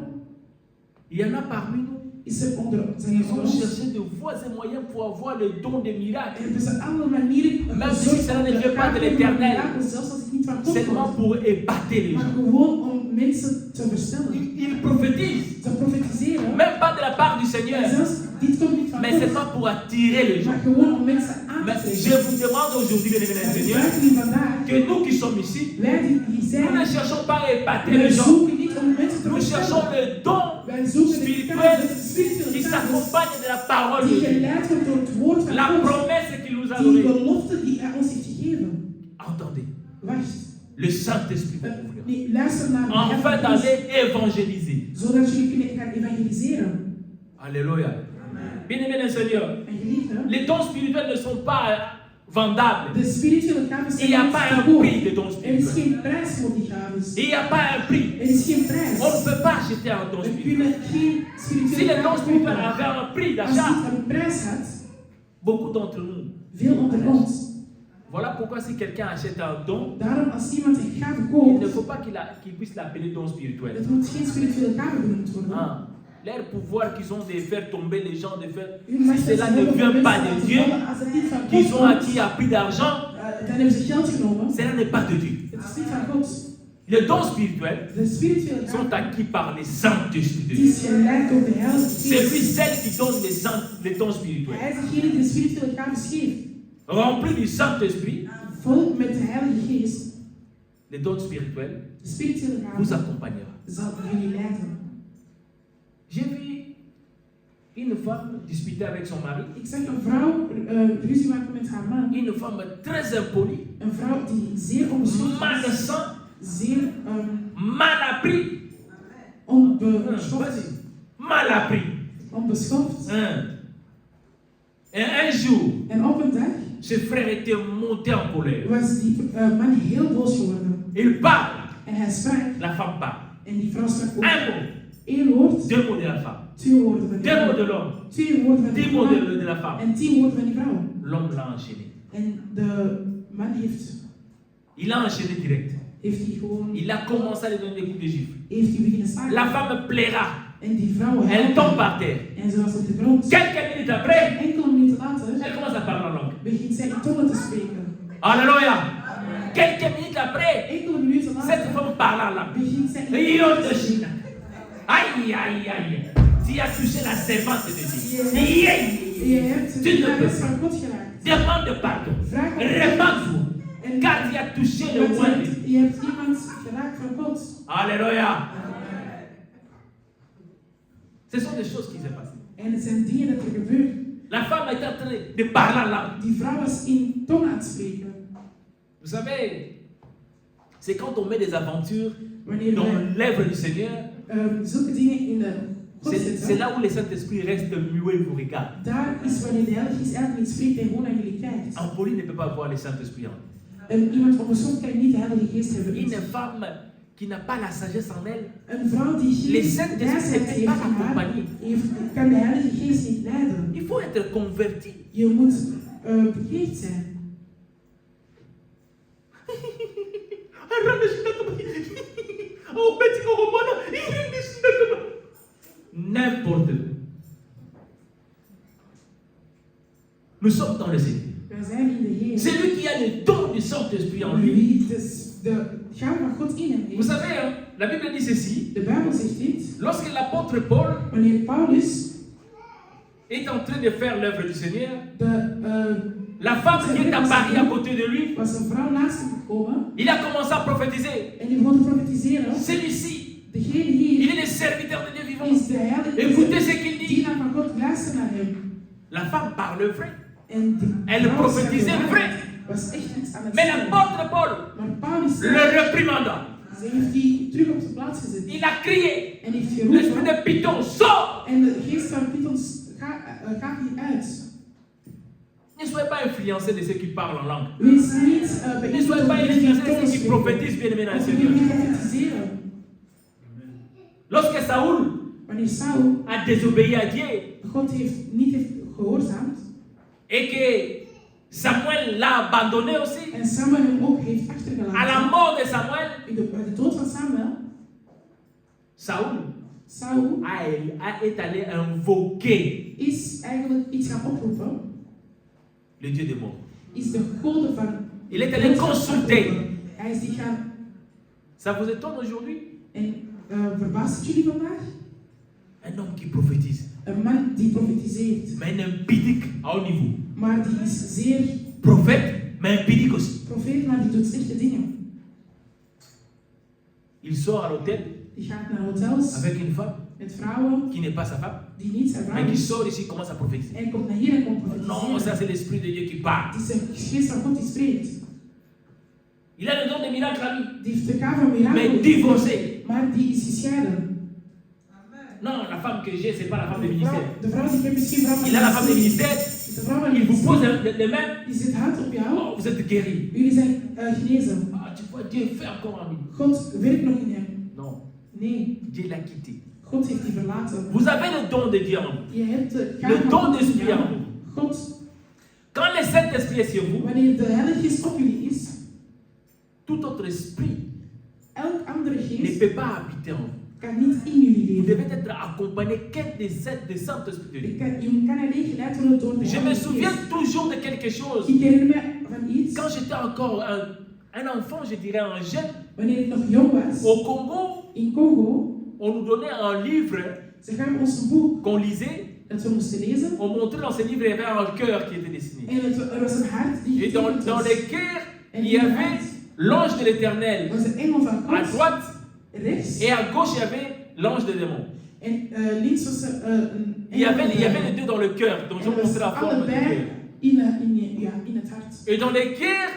il y en a parmi nous is er zijn qui er ont onder ons cherché de voies et moyens pour avoir le don des miracles. hebben ze alle manieren Même si gezocht cela om ne de vient pas de gaven van l'Éternel. miracles, zelfs als het niet van God Seulement komt, pour épater les maar gens. gewoon om mensen te verstellen. Ils prophétisent, Te profetiseren. même pas de la part du En Seigneur, zelfs, dit komt niet van mais God, seulement pour attirer les gens. maar gewoon om mensen aan te Mais je trekken. vous demande aujourd'hui, bien aimé En ik Seigneur, vraag jullie vandaag, que nous qui sommes ici, wij die hier nous ne zijn, cherchons pas à épater wij les gens. zoeken niet om mensen te Nous cherchons verstellen. le don Wij zoeken de spirituel gaven, de qui spirituele gaven, s'accompagne de la parole de die Dieu. geleid wordt door het woord van La God. promesse qu'il nous a Die donnée. belofte die hij ons heeft gegeven. Entendez, Wacht. le Saint-Esprit va ouvrir. Nee, luister naar de Enfin Heilige d'aller Geest, évangéliser. zodat jullie kunnen gaan evangeliseren. Alléluia. Bien aimé le Seigneur, En geliefde, les dons spirituels ne sont pas vendables. de spirituele gaven Il zijn n'y a niet pas te un koop. prix de dons Er is spirituels. geen prijs voor die gaven. Il n'y a pas un prix. Er is geen prijs. On ne peut pas acheter un don We spirituel. kunnen geen Si spirituele les dons gaven spirituels kopen. avaient un prix Als d'achat, dit een prijs had, beaucoup d'entre nous, veel onder ons. voilà pourquoi si quelqu'un achète un don, Daarom als iemand een gave il koopt, ne faut pas qu'il puisse l'appeler don spirituel. het moet geen spirituele gave genoemd worden. Hein? Leur pouvoir qu'ils ont de faire tomber les gens, de faire, Hun macht si dat cela ze ne hebben vient om pas mensen de laten Dieu, vallen. Als het niet van God qu'ils ont komt, acquis à prix d'argent, dan hebben ze geld genomen. cela n'est pas de Dieu. Het is niet van God. Les dons spirituels De spirituele sont gaven, acquis par les Saint-Esprit de die Dieu. is geleid door de Heilige C'est lui Geest. celle qui donne les dons spirituels. Hij is degene die de spirituele gaven geeft. Remplis du Saint-Esprit, Vol met de Heilige Geest. les dons spirituels De spirituele vous gaven accompagnera. zal jullie leiden. J'ai vu une femme disputer avec son mari, Ik zag een vrouw ruzie maken met haar man. une femme très impolie, Een vrouw die zeer onbeschoft is, malsain, zeer mal appris. onbeschoft. Vas-y. Mal appris. Onbeschoft. Et un jour, En op een dag ce frère était monté en colère. was die man heel boos geworden. Il parle, En hij sprak. la femme parle. En die vrouw sprak ook. Un mot, Eén woord, 2 mots de la femme, 2 woorden van die 2 mots vrouw. de l'homme, 2 woorden van 10 die mots man de la femme. en 10 woorden van die vrouw. L'homme l'a enchaîné. En de man Il a enchaîné direct. heeft hij gewoon, Il a commencé à lui donner des coups de gifle. heeft hij beginnen slaan. La femme plaira. En die vrouw Elle tombe huilde. par terre. En ze was op de grond. Quelques minutes après, Enkele minuten later elle commence à parler en langue. begint zij in tongen te spreken. Alléluia. Quelques minutes après, Enkele minuten cette later femme parle en langue. begint zij in Rio tongen de te spreken. Chine. Aïe, aïe, aïe. Tu as touché la servante de Dieu. Je hebt Tu de ne nagels peux van pas. God geraakt. Demande pardon. Vraag om Répands-vous. En Car tu as touché le want roi de Dieu. je hebt iemand geraakt van God. Alléluia. Ce sont des choses qui s'est passées. En het zijn dingen dat er gebeuren. La femme était en train de parler en langue. Die vrouw was in tongen aan het spreken. Vous savez, c'est quand on met des aventures Wanneer dans wij l'œuvre du Seigneur, zulke dingen in de God c'est zetten, là où le Saint-Esprit reste muet et vous regarde. daar is wanneer de Heilige Geest eigenlijk niet spreekt en gewoon naar jullie kijkt. Un poli ne peut pas voir le Saint-Esprit en lui. Iemand onbezond kan niet de Heilige Geest hebben. Une femme qui n'a pas la sagesse en elle, Een vrouw die les geen Saint-Esprit ne wijsheid peuvent heeft pas in haar, accompagner. kan de Heilige Geest niet leiden. Il faut être converti. Je moet bekeerd zijn. N'importe où. Nous sommes dans le Seigneur. Wij zijn in de Heer. C'est lui qui a le don du Saint-Esprit en lui. Wie de gave van God in hem Vous heeft. savez, hein, la Bible dit ceci. De Bijbel zegt dit. Lorsque l'apôtre Paul Wanneer Paulus est en train de faire l'œuvre du Seigneur, de la femme qui est apparue à côté de lui, was een vrouw naast hem gekomen il a commencé à prophétiser. en die begon te profetiseren. Celui-ci, Degene il hier est le serviteur de Dieu vivant. is de heilige Écoutez ce qu'il dit. dienaar van God. Luister naar hem. La femme parle vrai. En die Elle vrouw prophétisait zei de vrai. waarheid. Was echt iets aan het Mais zeggen. l'apôtre Paul Maar Paulus le réprimanda. ze heeft die terug op zijn plaats gezet. Il a crié. En heeft L'esprit geroepen. de Python, sort. En de geest van Pythons gaat hieruit. Ne soyez pas influencés de ceux qui parlent en langue. Wees niet Ne soyez pas influencés de ceux qui prophétisent bien aimés dans le Of Seigneur. jullie profetiseren. Lorsque Saoul Wanneer Saul a désobéi à Dieu God niet heeft gehoorzaamd et que Samuel l'a abandonné aussi, en Samuel hem ook heeft à la achtergelaten. mort de Samuel, Bij de dood van Samuel, Saoul Saul est allé invoquer is eigenlijk iets gaan oproepen. le Dieu des morts. Is de goden van Il est allé consulter. Hij is die gaan. Ça vous étonne aujourd'hui? En verbaast het jullie vandaag? Un homme qui prophétise, Een man die profetiseert, mais un impidique à haut niveau. maar die is zeer Prophète, mais impidique aussi. profeet, maar die doet slechte dingen. Il sort à l'hôtel Die gaat naar hotels avec une femme met vrouwen qui n'est pas sa femme, die niet zijn vrouw mais qui is. sort ici et commence à prophétiser. En hij komt naar hier en komt Non, profetiseren. ça c'est l'Esprit de Dieu qui parle. Het is de geest van God die spreekt. Il a le don des miracles à lui, Die heeft de gave van mais mirakel, divorcé. maar die is gescheiden. Non, la femme que j'ai, c'est pas la femme de ministère. De vrouw die ik heb is geen vrouw van Il a la femme de ministère, De vrouw van il vous pose minister, les mains. die zet hand op jou. Oh, vous êtes guéri. Jullie zijn genezen. Ah, tu vois, Dieu fait encore en lui. God werkt nog in hem. Non, Nee, Dieu l'a quitté. God heeft die verlaten. Vous avez le don de Dieu en vous. Je hebt de Le gave don van God in d'esprit en jou. vous. God, Quand le Saint-Esprit est sur vous, wanneer de Heilige Geest op jullie is, tout autre esprit elk andere ne geest peut pas habiter en vous. kan niet in jullie Vous leven. devez être accompagné qu'un des Saint-Esprit de Dieu. Je kan alleen geleid worden door de Je me Heilige souviens Geest. toujours de quelque chose. Ik herinner me van iets, Quand j'étais encore un enfant, je dirais un jeune, wanneer ik nog jong was, au Congo, in Congo, on nous donnait un livre ze gaven ons een boek qu'on lisait. dat we moesten lezen. On montrait dans ce livre, il y avait un cœur qui était dessiné. En er was een hart die Et getekend dans was. les cœurs, En il y in de avait hart l'ange de l'éternel. was een engel van À God, droite rechts. et à gauche, il y avait l'ange des démons. En links was er een Il y avait engel. les deux dans le cœur, donc je En vous montrer la forme du allebei cœur. in het hart. Et dans les cœurs,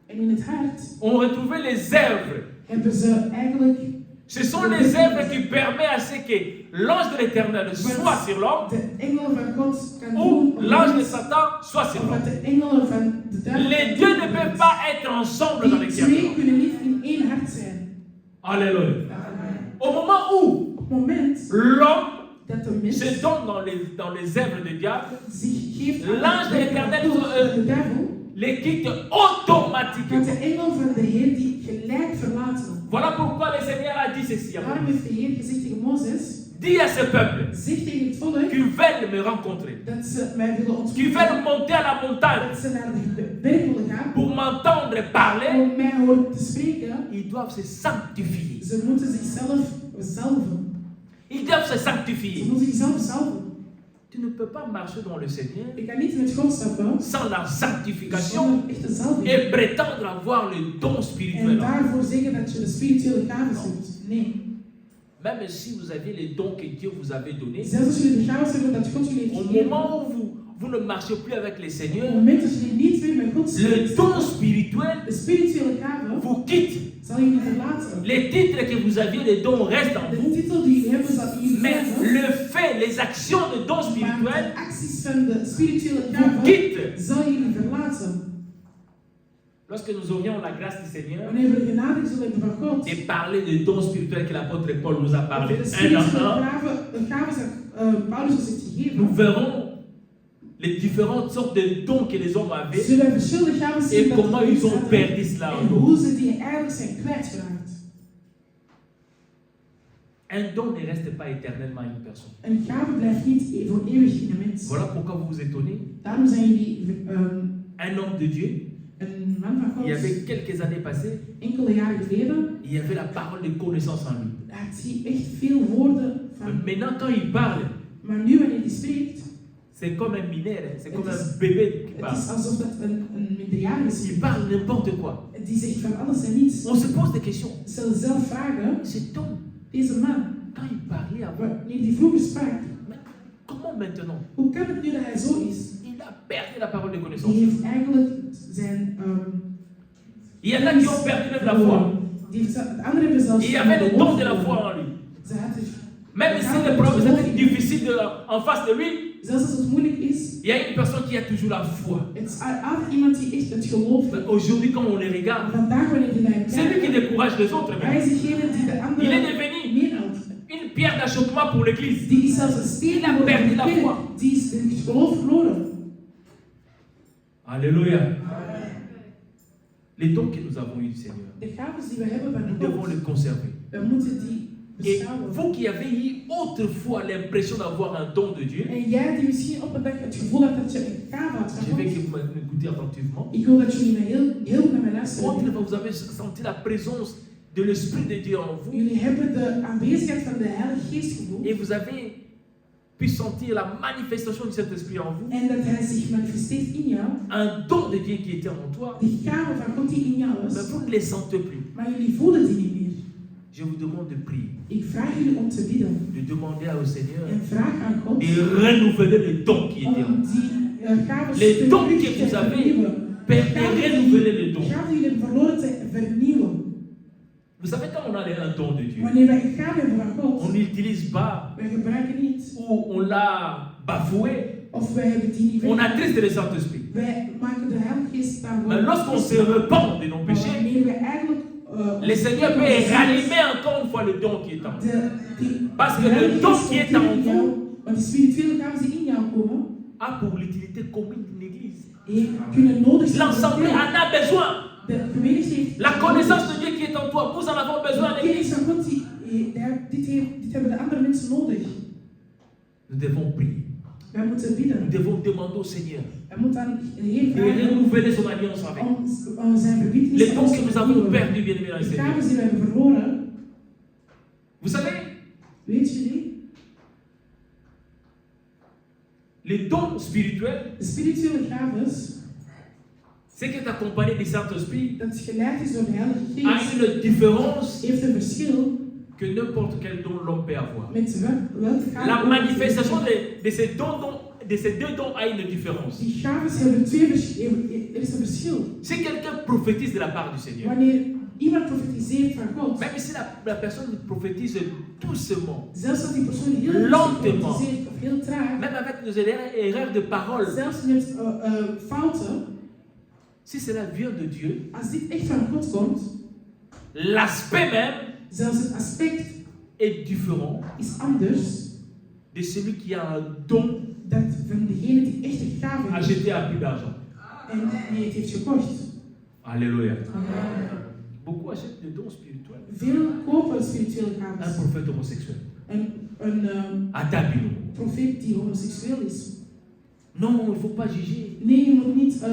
En in het hart on retrouvait les œuvres. hebben ze eigenlijk Ce sont les œuvres qui permettent à ce que l'ange de l'éternel soit sur l'homme de engel van God kan ou doen. l'ange de Satan soit sur Of l'homme. wat de engelen van de duivel Les kan deux doen. ne peuvent pas être ensemble dans le Die cœur. twee kunnen niet in één hart zijn. Alléluia. Amen. Au moment où Op het moment l'homme dat de mens se donne dans les œuvres du diable, zich geeft l'ange de l'Éternel aan de duivel, les quitte gaat automatiquement. de engel van de Heer die gelijk verlaten. Voilà pourquoi le Seigneur a dit ceci à Daarom Moïse. heeft de Heer gezegd tegen Mozes, Dis à ce peuple zeg tegen het volk qui veulent me rencontrer, dat ze mij willen qui ontmoeten, veulent monter à la montagne dat ze naar de berg willen gaan, pour m'entendre parler, om mij horen te spreken. ils doivent se sanctifier. Ze moeten zichzelf zalven. Ils doivent se Ze sanctifier. moeten zichzelf zalven. Tu ne peux pas marcher dans le Seigneur Ik kan niet met God stappen sans la sanctification zonder echte zalving. et prétendre avoir le don En spirituel. daarvoor zeggen dat je de spirituele gaven hebt. Nee. Même si vous avez les dons que Dieu vous avait donnés, Zelfs als jullie de gaven hebben dat God jullie heeft au gegeven, moment où vous ne marchez plus avec le op Seigneur, het moment dat jullie niet meer met God le zijn, don spirituel de spirituele gaven vous quitte. zal jullie verlaten. Les titres que vous aviez, les dons restent en De vous. titel die jullie hebben zal jullie Mais blijven, le fait, les actions de dons maar spirituels de acties van de spirituele vous gaven quittent. zal jullie verlaten. Lorsque nous aurions la grâce du Seigneur Wanneer we de genade zullen hebben van God, de parler des dons spirituels que l'apôtre Paul nous a parlé de un à spirituele un, gaven dat Paulus ons heeft gegeven, nous verrons les différentes sortes de dons que les hommes avaient zullen we verschillende gaven zien et dat comment de ils mensen ont hadden perdu cela en en nous. hoe ze die eigenlijk zijn kwijtgeraakt. Un don ne reste pas éternellement à une personne. Een gave blijft niet voor eeuwig in een mens. Voilà pourquoi vous vous étonnez. Daarom zijn jullie Un homme de Dieu, een man van il y God. avait quelques années passées, Enkele jaren geleden il y avait la parole de connaissance en lui. had hij echt veel woorden Mais van. maintenant, quand il parle, Maar nu wanneer hij spreekt, c'est comme un mineur, hein, c'est comme Het is- un bébé qui het parle. is alsof dat een minderjarige is. Il parle n'importe quoi. Die zegt van alles en niets. On se pose des questions. Stel zelf vragen. Cet homme, Deze man, quand il parlait avant, wanneer die vroeger sprak, mais comment maintenant? hoe kan het nu dat hij zo is? Il a perdu la parole de Die connaissance. heeft eigenlijk zijn. Il y en a qui ont perdu même la foi. Die heeft, de anderen hebben zelfs. Il y avait le don de la foi en lui. Ze had het. Même si les problèmes étaient difficiles en face de lui, Zelfs als het moeilijk is, il y a une personne qui a toujours la foi. het is altijd iemand die echt het geloof Mais heeft. aujourd'hui, quand on les regarde, Vandaag wanneer je naar hem c'est lui qui kijkt, décourage les autres. hij Même. is degene die de Il est anderen devenu neerhoudt. une pierre d'achoppement pour l'église. Die is zelfs een steen Il a perdu la foi. Die is het geloof verloren. Alléluia. Les dons que nous avons eus du Seigneur, De gaven die we hebben nous van devons God, les conserver. we moeten die Et beschouwen. vous qui avez eu autrefois l'impression d'avoir un don de Dieu, En jij die misschien op een dag het gevoel had dat je een gave had je van veux God, que vous m'écoutez attentivement. ik wil dat jullie mij heel goed naar mij luisteren. Autrefois, vous avez senti la présence de l'Esprit de Dieu en vous Jullie hebben de aanwezigheid van de Heilige Geest gevoeld. et vous avez pu sentir la manifestation de cet esprit en vous, En dat hij zich manifesteert in jou. un don de Dieu qui était en toi, Die gave van God die in jou mais is. vous ne les sentez plus. Maar jullie voelen die niet meer. Je vous demande de prier, Ik vraag jullie om te bidden. de demander au Seigneur En vraag aan God de renouveler le don qui était en om vous. die gaven Les te dons que terug te vous avez, vernieuwen. Père, de renouveler le don. Gaven die jullie hebben verloren te vernieuwen. Vous savez, quand on a un don de Dieu, Wanneer wij een gave hebben van on God, n'utilise pas wij gebruiken niet. ou on l'a bafoué, Of wij hebben die niet on weg. attriste le Saint-Esprit. Wij maken de Heilige Geest daarvoor. Mais lorsqu'on se repent de nos Maar péchés, wanneer wij eigenlijk le Seigneur peut rallumer encore une fois le don qui est en vous. Parce que le don qui est en vous want de spirituele gaven die in jou komen, a pour l'utilité commune d'une église. kunnen nodig zijn. L'Assemblée en a besoin. De gemeente heeft La connaissance de Dieu qui est en toi, nous en avons besoin en de kennis église. van God, dit hebben de andere mensen nodig. Nous devons prier. Wij moeten Nous bidden. devons demander au Seigneur Wij moeten aan de Heer de vragen renouveler son alliance avec nous. om zijn verbintenis Les dons que nous avons perdus, bien aimés dans le De Seigneur. gaven die we hebben verloren, Vous savez, weet jullie, les dons spirituels, de spirituele gaves, ce qui est accompagné du Saint-Esprit, dat geleid is door de Heilige a Geest, une différence heeft een verschil que n'importe quel don l'homme peut avoir. met welke gave. La ook manifestation is. de ces deux dons a une différence. Die gaven hebben twee verschillen. Er is een verschil. Si quelqu'un prophétise de la part du Seigneur, Wanneer iemand profetiseert van God, même si la personne prophétise doucement, zelfs als die persoon heel Lentement. profetiseert of heel traag, même avec nos erreurs de parole, zelfs met fouten, si cela vient de Dieu, als dit echt van God komt, l'aspect même zelfs het aspect est différent is anders de celui qui a un don dan van degene die echt een gave heeft acheté à prix d'argent. en die het heeft gekocht. Alléluia. Amen. Beaucoup achètent des dons spirituels. Veel kopen spirituele Un gaven. prophète homosexuel. Een Atabino. profeet die homoseksueel is. Non, il ne faut pas juger. Nee, je moet niet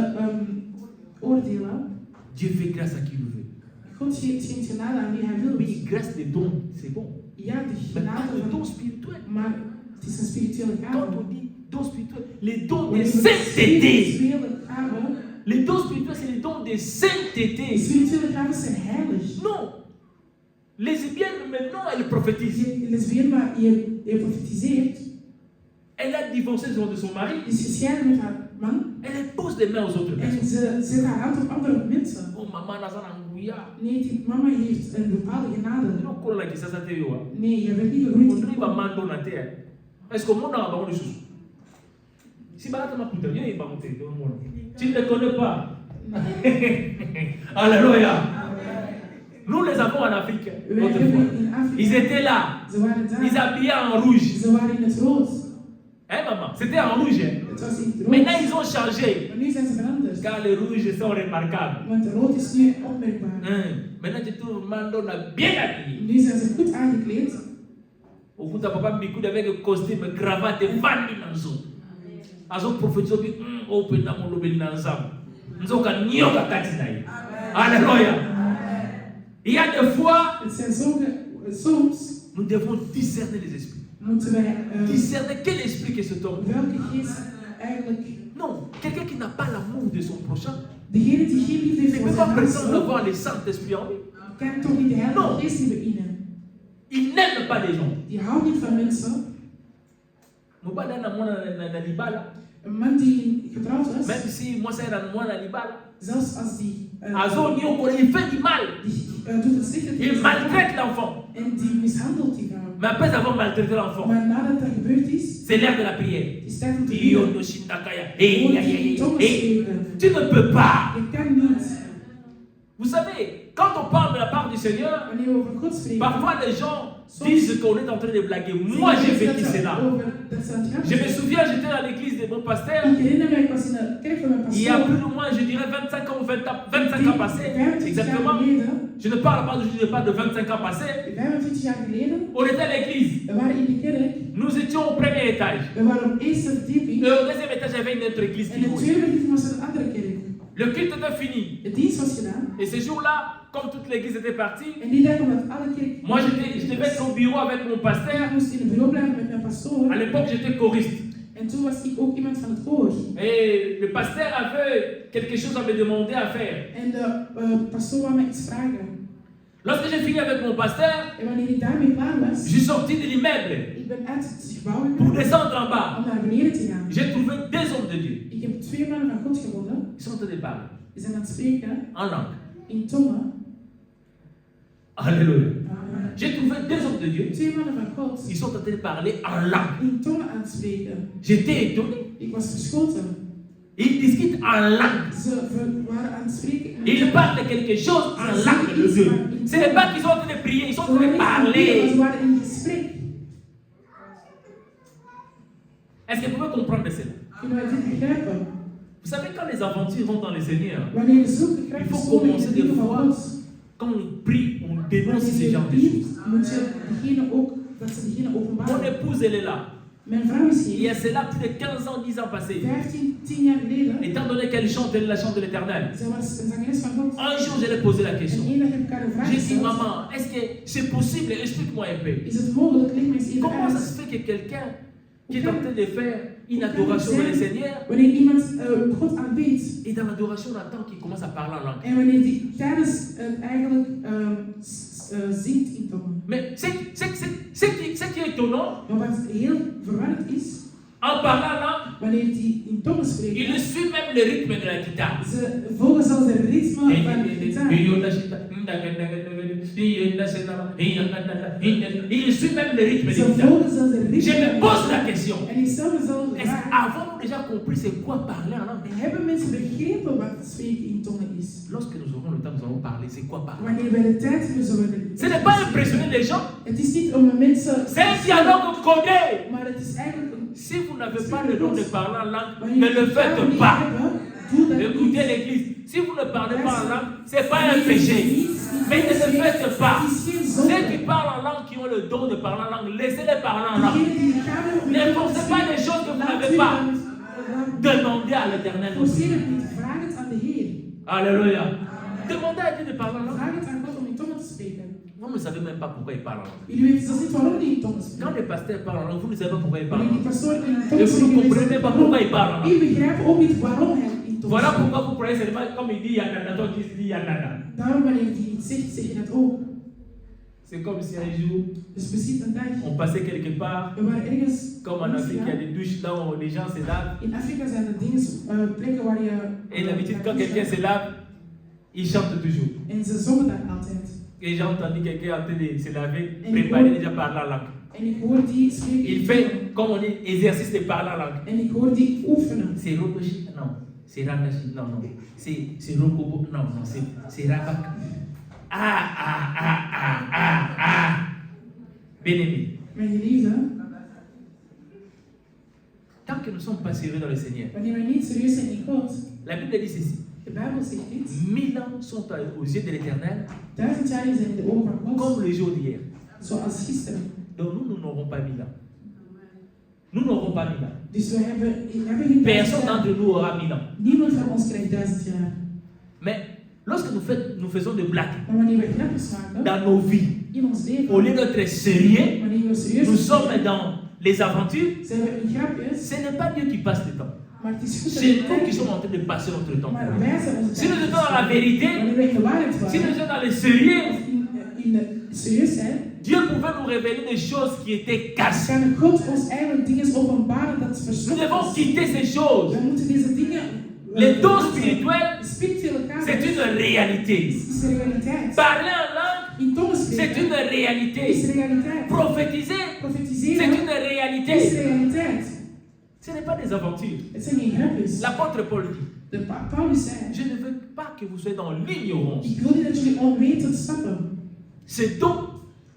oordelen. Dieu fait grâce à qui il veut. God schenkt genade aan wie hij wil. Oui, grâce des dons, c'est bon. Ja, de Mais pas genade le don van... spirituel. Maar het is een spirituele Quand gave. on dit don spirituel, les dons de Wanneer we sainteté. spirituele gaven... Les dons spirituels, c'est les dons de De sainteté. spirituele gaven zijn heilig. Non. Lesbienne, maintenant, elle prophétise. Je lesbien, maar je profetiseert. Elle a divorcé de son mari. Is gescheiden met haar man. Elle pose les mains aux autres En personnes. ze zet haar hand op andere mensen. Oh, maman, Nazana Ngouya. Nee, die mama heeft een bepaalde genade. Non, qu'on l'a dit, ça, ça te dit, ouais. Nee, je bent niet gegroeid. On va mando na terre. Est-ce que mon nom va sous? Si balade ma putain, il va monter dans le monde. Tu ne les connais pas. Alléluia. Nous les avons en Afrique. Wij hebben Autrefois. in Afrika. Ils étaient là. Ze waren Ils daar. habillaient en rouge. Ze waren in het rood. Hein, maman? C'était en rouge. Hein? Het was in het rood. Maintenant, ils ont changé. Maar nu zijn ze veranderd. Car les rouges sont remarquables. Want de rood is nu opmerkbaar. Maintenant, tu trouves Mando là bien habillé. Nu zijn ze goed aangekleed. Au bout de papa Mikou avec un costume, cravate et vanni dans zo. Azo prophétise bi open na mon lobby nanzam. Nzoka nyoka kati na ye. Alléluia. Il y a des fois, Het zijn soms nous devons discerner les esprits. moeten wij Discerner quel esprit que cet homme. welke geest eigenlijk Non, quelqu'un qui n'a pas l'amour de son prochain degene die geen liefde ne heeft voor peut pas zijn prétendre naaste avoir le Saint-Esprit en lui. kan toch niet de Non. heilige geest hebben in hem. Il n'aime pas les gens. Die houdt niet van mensen. Mobada na mwana na libala. Een man die getrouwd was, Même si moi c'est na mwana libala. zelfs als die Azo nyoko il fait du mal. doet het slechte Il tegen maltraite l'enfant. en die mishandelt die vrouw. Mais après avoir maltraité l'enfant, Maar nadat dat gebeurd is, c'est l'heure de la prière. is tijd om te Dio bidden. no shindakaya. Gewoon Hey, hey, die hey, tongen hey. spreken. Tu ne peux pas. Je kan niet. Vous savez, quand on parle de la part du Seigneur, Wanneer we over God spreken, parfois les gens disent qu'on est en train de blaguer. Moi, j'ai vécu cela. Je me souviens, j'étais dans l'église de mon pasteur. Ik herinner mij, ik was in de kerk van mijn Il y a pastoor. plus ou moins, je dirais 25 ans ou 25 ans passés. 25 Exactement. jaar geleden, Je ne parle pas d'aujourd'hui, je parle de 25 ans passés. 25 jaar geleden, On était à l'église. we waren in de kerk, Nous étions au premier étage. we waren op eerste verdieping Et au deuxième étage, il y avait une autre église en qui de louait. tweede verdieping was er een andere kerk. Le culte était fini. De dienst was gedaan Et ce jour-là, comme toute l'église était partie, en die dag omdat alle kerk... moi je devais être au bureau avec mon Ik pasteur. moest in het bureau blijven met mijn pastoor. À l'époque, j'étais choriste. En toen was ik ook iemand van het koor. Et le pasteur avait quelque chose à me demander à faire. En de pastoor wou mij iets vragen. Lorsque j'ai fini avec mon pasteur, En wanneer ik daarmee klaar was, je suis sorti de l'immeuble ik ben uit het gebouw pour gegaan descendre en bas. om naar beneden te gaan. J'ai trouvé deux hommes de Dieu. Ik heb twee mannen van God gevonden. Ils sont en train de parler Die zijn aan het spreken en langue. in tongen. Alléluia. Amen. J'ai trouvé deux hommes de Dieu. Twee mannen van God Ils sont en train de parler en langue. in tongen aan het spreken. J'étais étonné. Ik was verschoten. Ils discutent en langue. Ze waren aan het spreken in Ils parlent de quelque chose en langue de Dieu. Ce n'est pas qu'ils sont en train de prier, ils sont en train de Ze parler. waren in gesprek. Est-ce que vous pouvez comprendre cela? Kunnen wij dit begrijpen? Vous savez, quand les aventures rentrent dans le Seigneur, Wanneer de zulke il krachten faut komen in commencer de des dingen van fois, God, quand on prie, on dénonce wanneer ce je genre de bidt, choses. moet je degene ook, dat ze degene Mon openbaren. épouse, elle est là. Mijn vrouw is Il y a hier. cela plus de 15 ans, 10 ans passés. 10 jaar geleden, Étant donné qu'elle chante, elle la chante de l'éternel. zij was een zangeres van God. Un jour, je lui ai posé la En question. één dag heb ik haar een vraag J'ai dit, gesteld. maman, est-ce que c'est possible? Explique-moi un peu. Is het mogelijk, leg me eens even Comment ça uit. se fait que quelqu'un qui est en train de faire une adoration dans le Seigneur, Wanneer iemand God aanbidt, et dans l'adoration, on attend qu'il commence à parler en langue. en wanneer die tijdens het eigenlijk zingt in tongen. Mais ce qui est étonnant, Maar wat heel verwarrend is, en parlant en langue, wanneer die in tongen il spreken, suit même le rythme de la guitare. ze volgen zelfs het ritme van de gitaar. Il suit même le rythme de Ze la guitare. volgen zelfs het ritme. Je me pose la question. En ik stel mezelf de Est-ce vraag, avons-nous déjà compris c'est quoi parler en langue? hebben mensen begrepen wat spreken in tongen is? is. Lorsque nous aurons le temps, nous allons parler. C'est quoi parler? Wanneer wij de tijd hebben, zullen we Ce n'est pas impressionner les gens. Het is niet om mensen... C'est un dialogue codé. Maar het is eigenlijk een... Si vous n'avez pas le don de parler en langue, Wanneer ne je le de taal faites niet pas. hebben, doe dat Écoutez niet. l'église. Si vous ne parlez pas en langue, ce n'est pas un péché. Mais ne le faites pas. Ceux qui parlent en langue, qui ont le don de parler en langue, laissez-les parler en langue. Degenen die de gaven hebben, Ne forcez pas des choses que vous n'avez pas. Demandez à l'éternel. Forceer het niet, vraag het aan de Heer. Alléluia. Demandez à Dieu de parler en langue. Vraag het aan God om in tongen te spreken. Vous ne savez même pas pourquoi il parle en langue. Jullie weten zelfs niet waarom die in tongen Quand spreken. les pasteurs parlent en langue, vous ne savez pas pourquoi ils parlent en Wanneer die langue. pastoor in Et tongen vous ne spreken, comprenez pas pourquoi ils parlent en langue. jullie begrijpen ook niet waarom hij in tongen Voilà spreekt. pourquoi vous croyez seulement comme il dit Yanana, toi qui dit Yanana. Daarom wanneer hij iets zegt, zeg je dat ook. C'est comme si un jour, Dus precies een dag, on passait quelque part, we waren ergens, comme en Afrique, il y a des douches là où les gens se lavent. in Afrika zijn er dingen, plekken waar je... Et d'habitude, quand quelqu'un se lave, il chante toujours. En ze zongen dat altijd. Et j'ai entendu quelqu'un en train de se laver, préparer déjà par la langue. En ik hoor die spreken. Il fait, comme on dit, exercice de parler en langue. En ik hoor die oefenen. C'est Rokoshi, non. C'est Ranashi, non, non. C'est Rokobo, non, non. C'est Rabak. Bien-aimé, Mijn geliefde, tant que nous ne sommes pas sérieux dans le Seigneur, wanneer wij niet serieus zijn in God, la Bible dit ceci. de Bijbel zegt dit, 1000 ans sont aux yeux de l'Éternel 1000 jaar zijn in de ogen van God, comme le jour d'hier. zoals gisteren. Donc nous n'aurons pas 1000 ans. Nous n'aurons pas 1000 ans. Dus we hebben geen 1000 Personne jaar. d'entre nous aura 1000 ans. Niemand van ons krijgt 1000 jaar. Mais lorsque nous faisons des blagues Maar wanneer we grapjes maken, dans nos vies, in ons leven, au lieu d'être sérieux, wanneer we serieus nous zijn, sommes dans les aventures. zijn we in grapjes, Ce n'est pas Dieu qui passe le temps. maar het is goed dat C'est we nous qui kijken. sommes en train de passer notre temps. Maar wij zijn onze Si nous tijd. étions dans la vérité, Wanneer we in de waarheid si waren, nous étions dans le sérieux, of in serieus zijn, Dieu pouvait nous révéler des choses qui étaient cachées. kan God ons eigenlijk dingen openbaren dat Nous verstopt devons is. quitter ces choses. We moeten deze dingen... Les dons spirituels, De spirituele kamer c'est une réalité. is de realiteit. Parler en langue, In tongen c'est spreken une is réalité. realiteit. Prophétiser, c'est Profetiseren une is réalité. realiteit. Ce n'est pas des aventures. Het zijn geen grapjes. L'apôtre Paul dit, De Paulus zei, je ne veux pas que vous soyez dans l'ignorance. ik wil niet dat jullie onwetend stappen. Ce don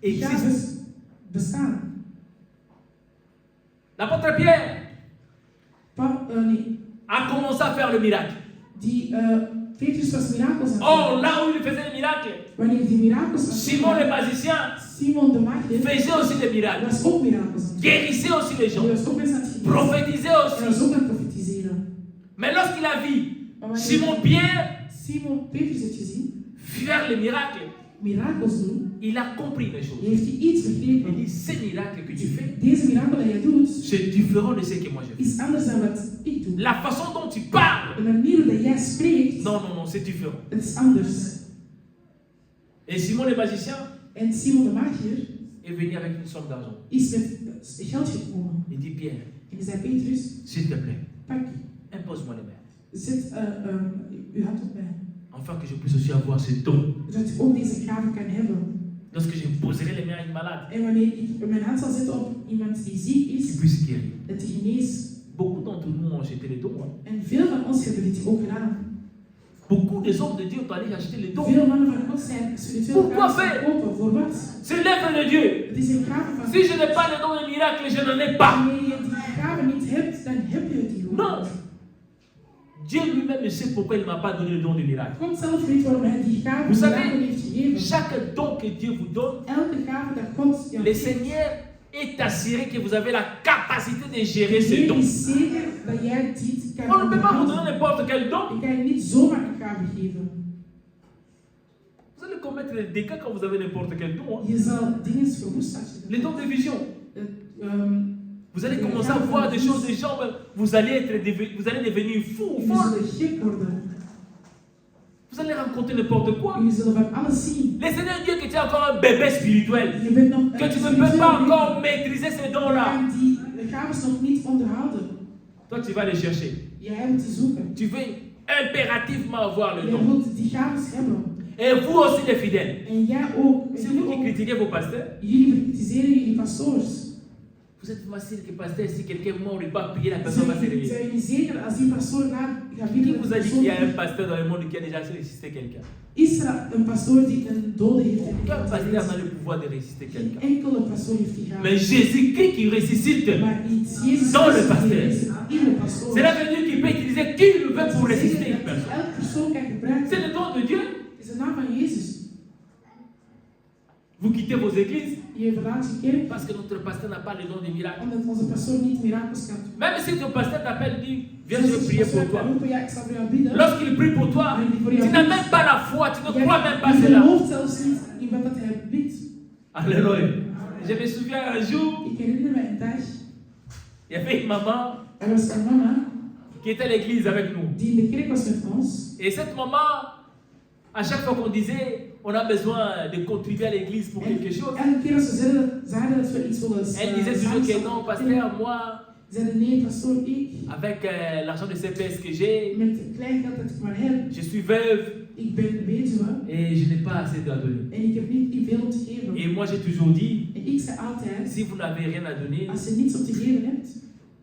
existe. Gaves bestaan. L'apôtre Pierre Nee, a commencé à faire le miracle. die Petrus was mirakels aan het Or, doen. là où il faisait le miracle, Wanneer die mirakels aan het Simon le doen, magicien Simon de magier faisait aussi des miracles. was ook mirakels aan het doen. Guérissait aussi les Hij gens. was ook mensen aan het genezen. Prophétisait Hij aussi. was ook aan het profetiseren. Mais lorsqu'il a vu Maar wanneer Simon Pierre Simon Petrus heeft gezien, faire le miracle, mirakels doen, il a compris les choses. heeft hij iets Il begrepen. dit, ces miracles que tu fais, Deze mirakel dat jij doet, c'est différent de ce que moi je fais. is anders dan wat ik doe. La façon dont tu parles, De manier hoe dat jij spreekt, non, non, non, c'est différent. dat is anders. Et Simon le magicien En Simon de magier est venu avec une somme d'argent. is met geld gekomen. Il dit, Pierre, En hij zei, Petrus, s'il te plaît, pak, impose-moi les mains, zet uw hand op mij. afin que je puisse aussi avoir ce don. Zodat ik ook deze gave kan hebben. Lorsque je poserai les mains à une malade, En wanneer ik mijn hand zal zetten op iemand die ziek qu'il is, puisse guérir. dat hij geneest. Beaucoup d'entre nous ont jeté les dons. Hein. En veel van ons hebben dit ook gedaan. Beaucoup des hommes de Dieu ont allé acheter les dons. Veel mannen van God zijn spiritueel Pourquoi gaven faire? verkopen. Voor wat? C'est l'œuvre de Dieu. Het is een gave van Si je n'ai pas le don des miracles, je n'en ai pas. Wanneer je die gave niet hebt, dan heb je die gewoon. Non. Dieu lui-même sait pourquoi il ne m'a pas donné le don du miracle. God zelf weet waarom hij die gave Vous savez, mirakel heeft gegeven. chaque don que Dieu vous donne, Elke gave dat God jou le geeft, Seigneur est assuré que vous avez la capacité de gérer de ce Heer don. is zeker dat jij dit kan On ne peut pas vous onderhouden. donner n'importe quel don. Ik kan je niet zomaar een gave geven. Vous allez commettre des dégâts quand vous avez n'importe quel don. Hein. Je zal dingen verwoesten als je Les dons de vision. Vous allez commencer à voir des choses des gens, vous allez devenir fou ou jullie folle. zullen gek worden. Vous allez rencontrer n'importe quoi. Jullie zullen van alles zien. Le Seigneur Dieu que tu es encore un bébé spirituel, Je bent nog que tu ne peux pas encore maîtriser ces dons-là. en die gaves nog niet onderhouden. Toi, tu vas les chercher. Jij moet die zoeken. Tu veux impérativement avoir le Je don. wilt die gaves hebben. Et vous aussi les fidèles. En jij ook. C'est vous qui critiquez vos pasteurs. Jullie bekritiseren jullie pastoors. Vous êtes facile que pasteur, si quelqu'un mort, il va prier, la personne va se réveiller. Zijn jullie zeker als die pastoor gaat ga Qui bieden met vous de a dit qu'il y a un persoon. pasteur dans le monde qui a déjà résisté quelqu'un? Is er een pastoor die een dode heeft Aucun gekregen? pasteur n'a le pouvoir de résister Geen quelqu'un. enkele pastoor heeft die Mais gaven. Jésus-Christ qui ressuscite, Maar niet Jezus Dans le Christus die pasteur. is in de pastoor. cela veut dire qu'il peut utiliser qui il veut Dat pour wil résister zeggen une dat personne. elke persoon kan gebruiken. C'est le don de Dieu. Het is de naam van Jezus. Vous quittez vos églises Je verlaat je kerk parce que notre pasteur n'a pas le don des miracles. omdat onze pastoor niet mirakels kan doen. Même si ton pasteur t'appelle, dit, viens, je Zelfs vais als prier je pour pastoor toi. kan roepen, ja, ik zal voor jou bidden. Lorsqu'il prie pour toi, tu n'as même pas la foi, tu ne crois même pas Je cela. gelooft zelfs niet in wat dat hij bidt. Alléluia. Je me souviens un jour, Ik herinner me een dag, il y avait une maman er was een mama qui était à l'église avec nous. die in de kerk was met ons. Et cette maman, à chaque fois qu'on disait, on a besoin de contribuer à l'église pour quelque chose, Elke keer als ze zeiden dat we iets willen elle disait toujours que non, pasteur, moi, zeiden nee, pastoor, ik avec l'argent de CPS que j'ai, met het klein geld dat ik maar heb, je suis veuve ik ben weduwe et je n'ai pas assez à donner. en ik heb niet veel om te geven. Et moi, j'ai toujours dit, En ik zei altijd, si vous n'avez rien à donner, als je niets om te geven hebt,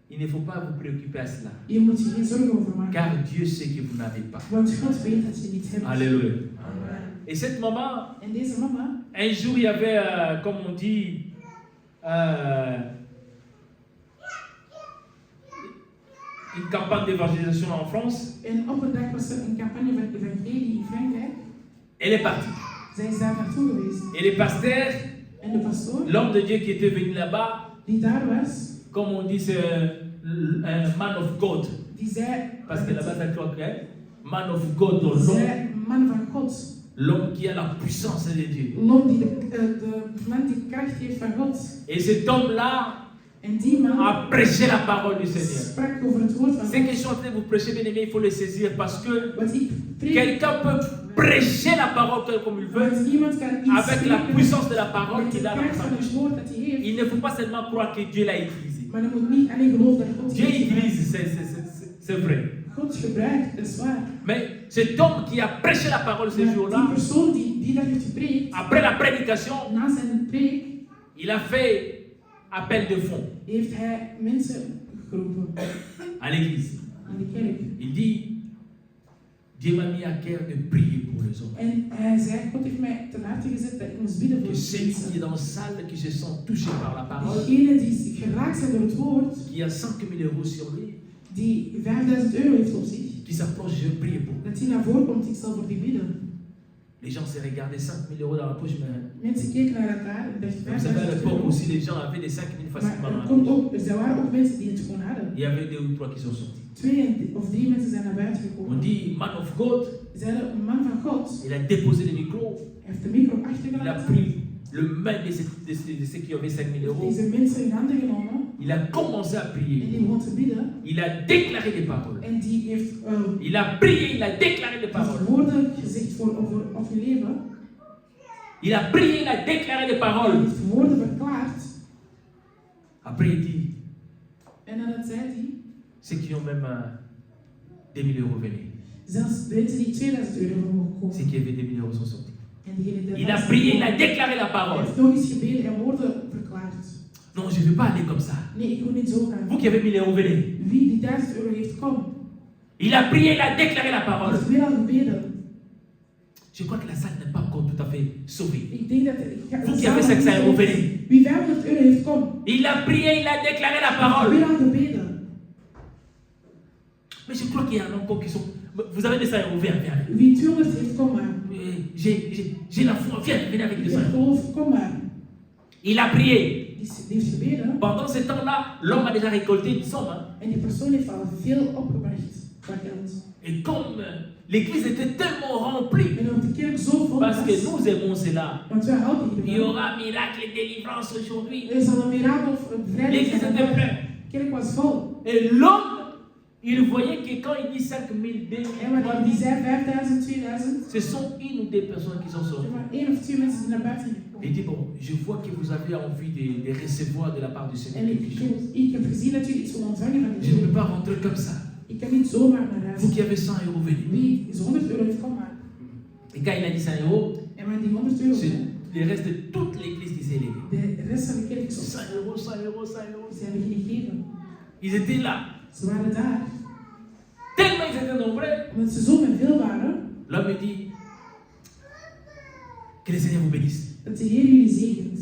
il ne faut pas vous préoccuper à cela. je moet je geen zorgen over maken. Car Dieu sait que vous n'avez pas. Want God weet dat je niet hebt. Alléluia. Amen. Et cette maman, En deze mama, un jour, il y avait, comme on dit, une campagne d'évangélisation en France. en op een dag was er een campagne van evangelie in Frankrijk. Elle est partie. Zij is daar naartoe geweest. Et le pasteur, En de pastoor, l'homme de Dieu qui était venu là-bas, die daar was, comme on dit, c'est un man of God. die zei, Parce que là-bas, c'est quoi, hein? Man of God, donc l'homme, zei, man van God. l'homme qui a la puissance de Dieu. L'homme die de man die kracht heeft van God. Et cet homme-là En die man a prêché la parole du Seigneur. sprak over het woord van Ce que God. je suis en train de vous prêcher, bien aimé, il faut le saisir parce que Want ik preek, quelqu'un peut prêcher la parole comme il veut, want iemand kan iets avec la spreken puissance de la parole met de qu'il a dans kracht sa van het bouche. woord dat hij heeft. Il ne faut pas seulement croire que Dieu l'a utilisé. Maar dan moet niet alleen geloven dat God Dieu het gebruikt. utilise, c'est vrai. God gebruikt, dat is waar. Mais cet homme qui a prêché la parole ce Maar jour-là, die persoon die dat heeft gepreekt, après la prédication, na zijn preek, il a fait appel de fonds heeft hij mensen geroepen à l'église. aan de kerk. Il dit, Dieu m'a mis à cœur de prier pour les hommes. En hij zei, God heeft mij ten harte gezet dat ik moest bidden voor Que celui qui est mensen. dans la salle, qui se sent touché par la parole, Degene die geraakt zijn door het woord, qui a 5 000 euros sur lui, die 5000 euro heeft op zich, qui s'approche, je prie pour. dat hij naar voren komt, ik zal voor die bidden. Les gens se regardaient 5 000 euros dans la poche, mais Mensen keken naar elkaar en dachten vous savez, à 5000 l'époque euro. aussi, les gens avaient des 5 000 facilement Maar dans er, la komt poche. ook, er waren ook mensen die het gewoon hadden. Il y avait 2 ou 3 qui sont sortis. 2 of 3 mensen zijn naar buiten On gekomen. dit, man of God, Zeiden, een man van God, il a déposé le micro, hij heeft de micro il a achtergelaten. pris le main de ceux qui avaient 5 000 euros, Deze mensen in handen genomen il a commencé à en prier. die begon te bidden. Il a déclaré des paroles. En die heeft Il a prié, il a déclaré des paroles. woorden gezegd over je leven. Il a prié, il a déclaré des Hij paroles. heeft woorden verklaard. Après, il dit, En dan zei hij, ceux qui ont même 2 000 euros venus. zelfs mensen die 2000 euro mogen komen. Ceux qui avaient 2 000 euros sont sortis. En diegene die Il a prié, il a déclaré la hij parole. heeft nog eens gebeden en woorden verklaard. Non, je ne vais pas aller comme ça. Nee, ik wil niet zo gaan. Vous qui avez 1000 euros, venez. Wie die 1000 euro heeft, kom. Il a prié, il a déclaré la Hij parole. heeft weer al gebeden. Je crois que la salle n'est pas encore tout à fait sauvée. Ik denk dat Vous qui avez 500 euros, venez. Wie 500 euro heeft, kom. Il a prié, il a déclaré la Hij heeft parole. weer al gebeden. Mais je crois qu'il y en a encore qui sont. Vous avez des 100 euros, viens, viens. Wie 200 heeft, kom maar. J'ai la foi, viens, venez avec Ik 200 heb euros. geloof, kom maar. Il a prié. Die heeft gebeden. Pendant ce temps-là, l'homme a déjà récolté une somme. Hein. En die persoon heeft al veel opgebracht qua geld. Et comme l'église était tellement remplie, En omdat de kerk zo vol parce que was, nous aimons cela, want wij houden il y hiervan. aura miracle et délivrance aujourd'hui. Er zal een mirakel of een bevrijding L'église zijn. était pleine. De kerk was vol. Et l'homme, il voyait que quand il dit 5 000, 2 En 000, wanneer die zei 5000, 2000, ce sont une ou deux personnes qui sont er sorties. maar 1 of 2 mensen die naar buiten Il gekomen. dit, bon, je vois que vous avez envie de recevoir de la part du Seigneur En quelque chose. ik heb gezien dat jullie iets willen ontvangen van de Je ne peux Heer. pas rentrer comme ça. Ik kan niet zomaar naar huis. Vous qui avez 100 euros, venez. Wie is 100 euro heeft, kom maar. Et quand il a dit 100 euros, En wanneer die 100 euro c'est zijn, le reste de toute l'église qui s'est levée. de rest van de kerk is op. 100 euros, 100 euros, 100 euros. Ze hebben geen gegeven. Ils étaient là. Ze waren daar. Tellement ils étaient nombreux, Omdat ze zo met veel waren, l'homme me dit, que le Seigneur vous bénisse. dat de Heer jullie zegent.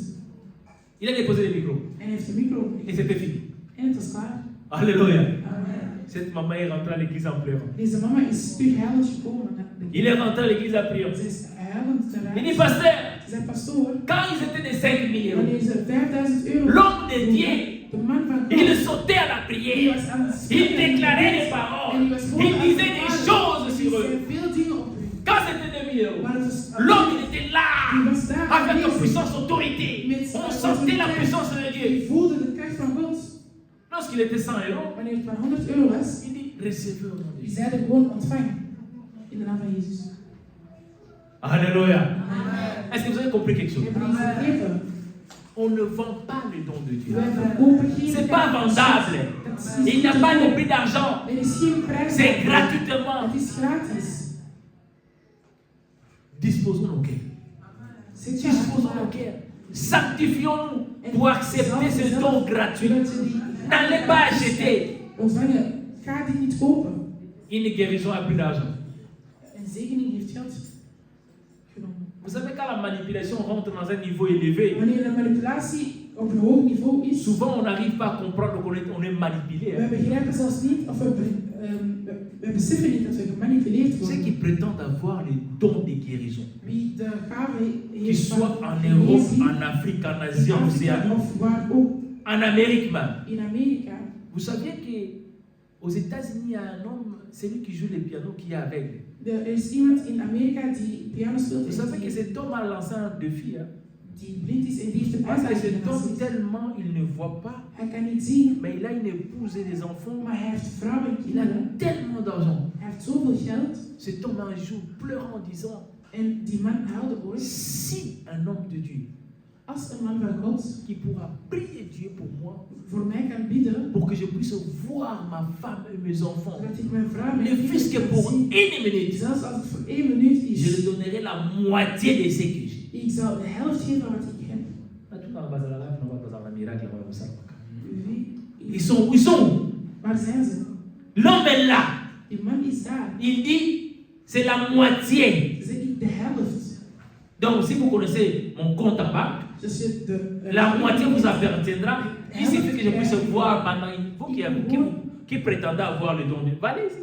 Il a déposé le micro En hij heeft de micro et c'était fini. en het was klaar. Alléluia. Amen. Cette maman est rentrée à l'église en pleurant. Deze mama is terug huilend gekomen. Il est rentré à l'église en priant. Ze is huilend Il dit, eruit. pasteur, Ze zei, pastoor, quand ils étaient de 5 000 euros, wanneer ze 5000 euro... l'homme de Dieu, De man van il God, sautait à la die prière. was aan het Il schreeuwen. déclarait des En paroles. die was vol Il aan disait het des vertalen. choses Die sur eux. zei veel dingen op hun. Quand c'était 2 000 euros, Maar het was... l'homme il était là, Die was daar avec la aanwezig. puissance autorité. On sentait la puissance de Die Dieu. voelde de kracht van God. Lorsqu'il était 100 euros, Wanneer het maar 100 euro was, il dit, recevez au nom de die Jésus. zeiden gewoon ontvang. In de naam van Jezus. Alléluia. Amen. Est-ce que vous avez compris quelque chose? Hebben jullie iets begrepen? On ne vend pas le don de Dieu. Wij verkopen geen C'est pas kracht. vendable. Het is niet Il n'y a te pas de koop. prix d'argent. Er is geen prijs. C'est voor. gratuitement. Het is gratis. Disposons nos cœurs. Zet je Disposons hart nos cœurs. Sanctifions-nous pour accepter ce don gratuit. N'allez pas acheter. Ontvangen. Ga die niet kopen. Une guérison à plus d'argent. Een zegening heeft geld genomen. Vous savez, quand la manipulation rentre dans un niveau élevé, Wanneer de manipulatie op een hoog niveau is, souvent on n'arrive pas à comprendre qu'on est manipulé. we begrijpen zelfs niet, of we beseffen niet dat we gemanipuleerd Ceux worden. qui prétendent avoir les dons de guérison, Wie de gave qu'ils heeft soient van en Europe, genezing, en Afrique, en Asie, in en Afrika Océanie, of waar ook, en Amérique même. in Amerika. Vous saviez qu'aux États-Unis, il y a un homme, celui qui joue le piano, qui est aveugle. Er is iemand in Amerika die piano speelt Vous en savez que die, cet homme a lancé un défi. Hein? die blind is en die heeft een Parce que uitdaging cet homme, gelanceerd. tellement il ne voit pas, Hij kan niet zien, mais il a une épouse et des enfants. maar hij heeft vrouwen en Il a kinderen. tellement d'argent. Hij heeft zoveel geld. Cet homme un jour pleurant en disant, En die man huilde ooit. si un homme de Dieu Als een man van God qui pourra prier Dieu pour moi, voor mij kan bidden, pour que je puisse voir ma femme et mes enfants, zodat ik mijn vrouw en ne mijn fût-ce que kinderen pour kan zien. 1 minute, Zelfs als het voor 1 minuut je is, lui donnerai la moitié de ce que j'ai. ik zal de helft geven van wat ik heb. Ils sont où? Ils sont où? Waar zijn ze? L'homme est là. Die man is daar. Il dit, c'est la moitié. Zeg ik de helft. Donc, si vous connaissez mon compte en banque, Dus je de, la moitié vous appartiendra. Il suffit que je puisse voir pendant vous qui prétendez avoir le don de Dieu. Va, allez-y.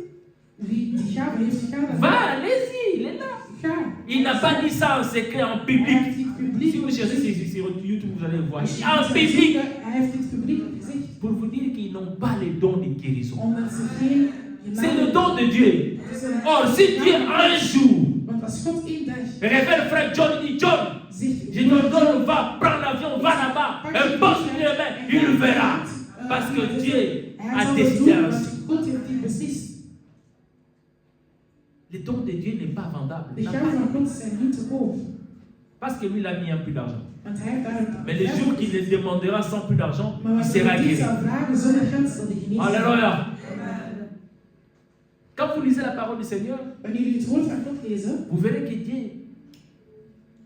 Wie die gave heeft, ga dan. Va, allez-y. Il est là. Ga. Il n'a pas dit ça en secret, en Hij public. heeft dit publiek. Si vous cherchez sur YouTube, vous allez voir. Als je En het public. zoekt, hij heeft dit publiek gezegd. Pour vous dire qu'ils n'ont pas le don de guérison. Omdat ze geen C'est le don de Dieu. Het is een- Or, si Dieu un jour Want als God één dag révèle frère John, il dit John, zegt, je te donne, va, prends l'avion, va là-bas, et pose les mains, il le verra. Parce que Dieu hij a zal het décidé doen, ainsi. want God heeft dit beslist. Le don de Dieu n'est pas vendable. De gaven van God zijn niet te koop. Parce que lui, il a mis un peu d'argent. Want hij heeft daar een Mais le jour qu'il le demandera sans plus d'argent, Maar il wat sera hij guéri. zal vragen zonder geld zal die genezen. Alléluia. Quand vous lisez la parole du Seigneur, Wanneer jullie het woord van God lezen, vous verrez que Dieu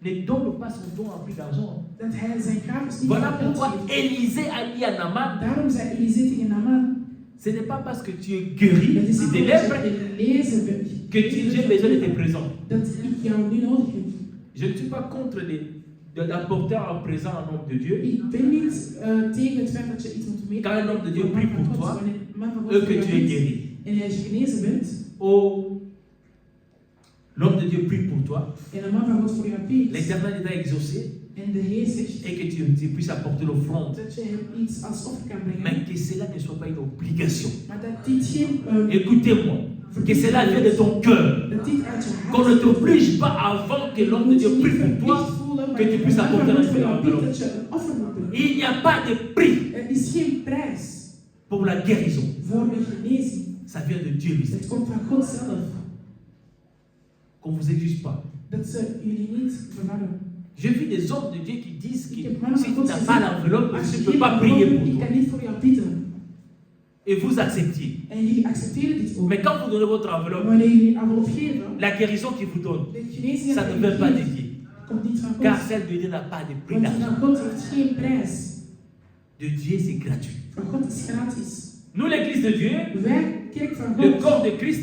ne donne pas son don en plus d'argent. dat hij zijn gaven niet Voilà van geld pourquoi geeft. Élisée a dit à Naaman, Daarom zei Elisée tegen Naaman, ce n'est pas parce que tu es guéri het is de niet tes omdat lèvres je gelezen bent, que j'ai besoin de tes présents. dat ik jou nu nodig heb. Je ne suis pas contre d'apporter un présent à un homme de Dieu. Ik ben niet tegen het feit dat je iets moet meegeven. Quand un homme de Dieu prie pour toi, Wanneer een man van God eux voor que jou tu es bidt guéri. en als je genezen bent, Oh, l'homme de Dieu prie pour toi, en een man van God voor jou bidt, l'Éternel t'a exaucé en de Heer zegt et que tu puisses apporter l'offrande. dat je hem iets als offer kan brengen, Mais que cela ne soit pas une obligation. maar dat dit geen Écoutez-moi, que cela vienne de ton cœur. dat dit uit je hart Qu'on ne t'oblige pas avant que l'homme de Dieu prie pour toi, que tu puisses apporter un enveloppe. dat je een offer moet brengen. Il n'y a pas de prix Er is geen prijs pour la guérison. voor de genezing. Ça vient de Dieu lui-même. Het komt van God zelf. Qu'on ne vous exige pas. Dat ze jullie niet verwarren. J'ai vu des hommes de Dieu qui disent Ik que heb mannen si van tu God n'as pas l'enveloppe, als je je ne peux geen pas prier envelop, pour ik toi. kan niet voor jou bidden. Et vous acceptiez. En jullie accepteren dit ook. Mais quand vous donnez votre enveloppe, Wanneer jullie een envelop geven, la guérison qu'il vous donne, de genezing ça dat ne jullie vient pas de geeft, Dieu. komt niet van Car God. celle de Dieu n'a pas de prix Want d'argent. van God heeft geen prijs. De Dieu, c'est gratuit. Van God is gratis. Nous, l'église de Dieu, Wij, kerk van le God, corps de Christ,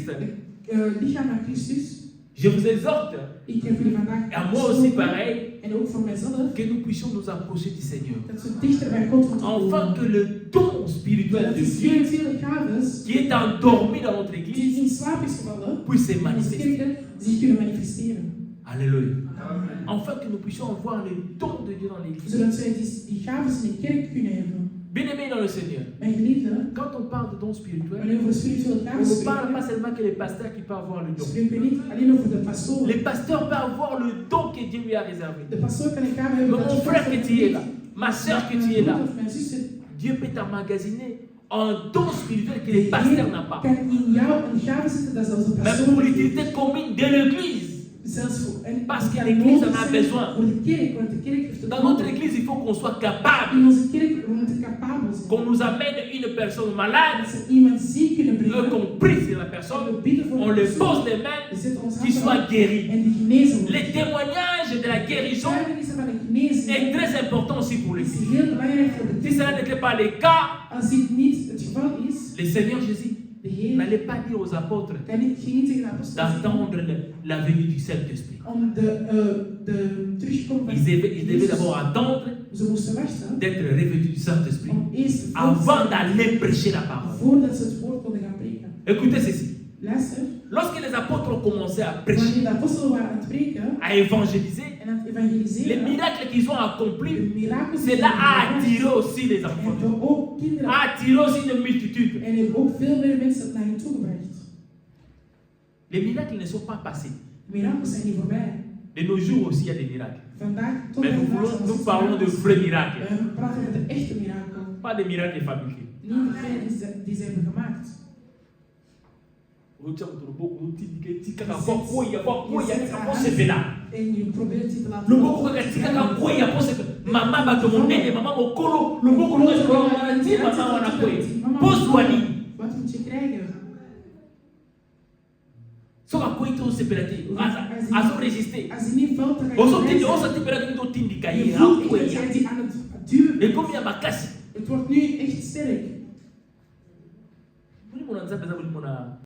lichaam van Christus. je vous exhorte, Ik heb jullie vandaag et à moi aussi pareil, en ook voor mijzelf, que nous puissions nous approcher du Seigneur. dat we dichter bij God moeten Afin komen. que le don spirituel Dat de de Dieu spirituele gaves qui est endormi dans notre die église in slaap is gevallen, puisse se in onze manifester. kerken zich kunnen manifesteren. Alléluia. Amen. Afin que nous puissions avoir le don de Dieu dans l'église. Zodat zij die gaves in de kerk kunnen hebben. Bien-aimés dans le Seigneur, Mijn geliefden, quand on parle de don spirituel, wanneer we over spirituele on gaves ne parle pas spreken, seulement que les pasteurs qui peuvent avoir le don. spreken we niet alleen over de pastoor. Les pasteurs peuvent avoir le don que Dieu lui a réservé. De pastoor kan een gave hebben Mais dat mon je frère que tu es là, ma soeur que tu es là, mijn zuster, Dieu peut t'emmagasiner un don spirituel que les pasteurs n'ont pas. kan in jou een gave zitten dat zelfs de Même pastoor pour niet l'utilité commune de l'église. zelfs voor en Parce que kan l'église nodig en a zijn besoin. voor de kerk, want de kerk heeft het Dans notre nodig. église, il faut qu'on soit capable. In onze kerk we moeten capabel zijn. Qu'on nous amène une personne malade, Dat ze iemand ziek kunnen brengen. qu'on prie sur la En personne, we bidden voor on de le persoon. pose les mains, We zetten ons qu'il handen soit op guéri. en die genezen wordt. Les témoignages de la guérison Getuigenissen van de genezing est très important aussi pour is l'église. heel belangrijk voor de Si cela kerk. n'était pas le cas, Als dit niet het geval is, le Seigneur Jésus de Heer n'allait pas dire aux apôtres ging niet tegen de apostelen d'attendre la venue du Saint-Esprit. om de terugkomst Ils devaient d'abord attendre Ze moesten wachten d'être revêtus du Saint-Esprit om eerst avant d'aller prêcher la parole. voordat ze het woord konden gaan preken. Écoutez ceci. Luister, Lorsque les apôtres ont commencé à prêcher, wanneer de apostelen waren aan het preken à évangéliser, en aan het les evangeliseren, miracles qu'ils ont de accomplis, mirakels die cela ze a hebben attiré gedaan, aussi les en enfants. hebben ook kinderen A attiré aussi une multitude. en hebben ook veel meer mensen naar hen toegebracht. Les miracles ne sont pas passés. De mirakels zijn niet voorbij. De nos jours aussi, il y a des miracles. Vandaag, tot Mais nous parlons de vrais miracles. We praten over de echte mirakel. Pas des miracles fabriqués. Niet degene die ze hebben gemaakt. En je probeert die te laten Mama batomondele, mama mokolo, loboko loboko garantie, mama wanakwe. Pose-toi-ni. Wat moet je krijgen? So akwe to sepelati. Aso résister. Als je niet valt, dan ga je Oso tindi, reizen. oso tipelati to tindi kaye. Je voelt echt Akwe dat ya. jij die aan het duwen. Et comme ya makasi. Het wordt nu echt sterk. Muli mona nzambe za muli mona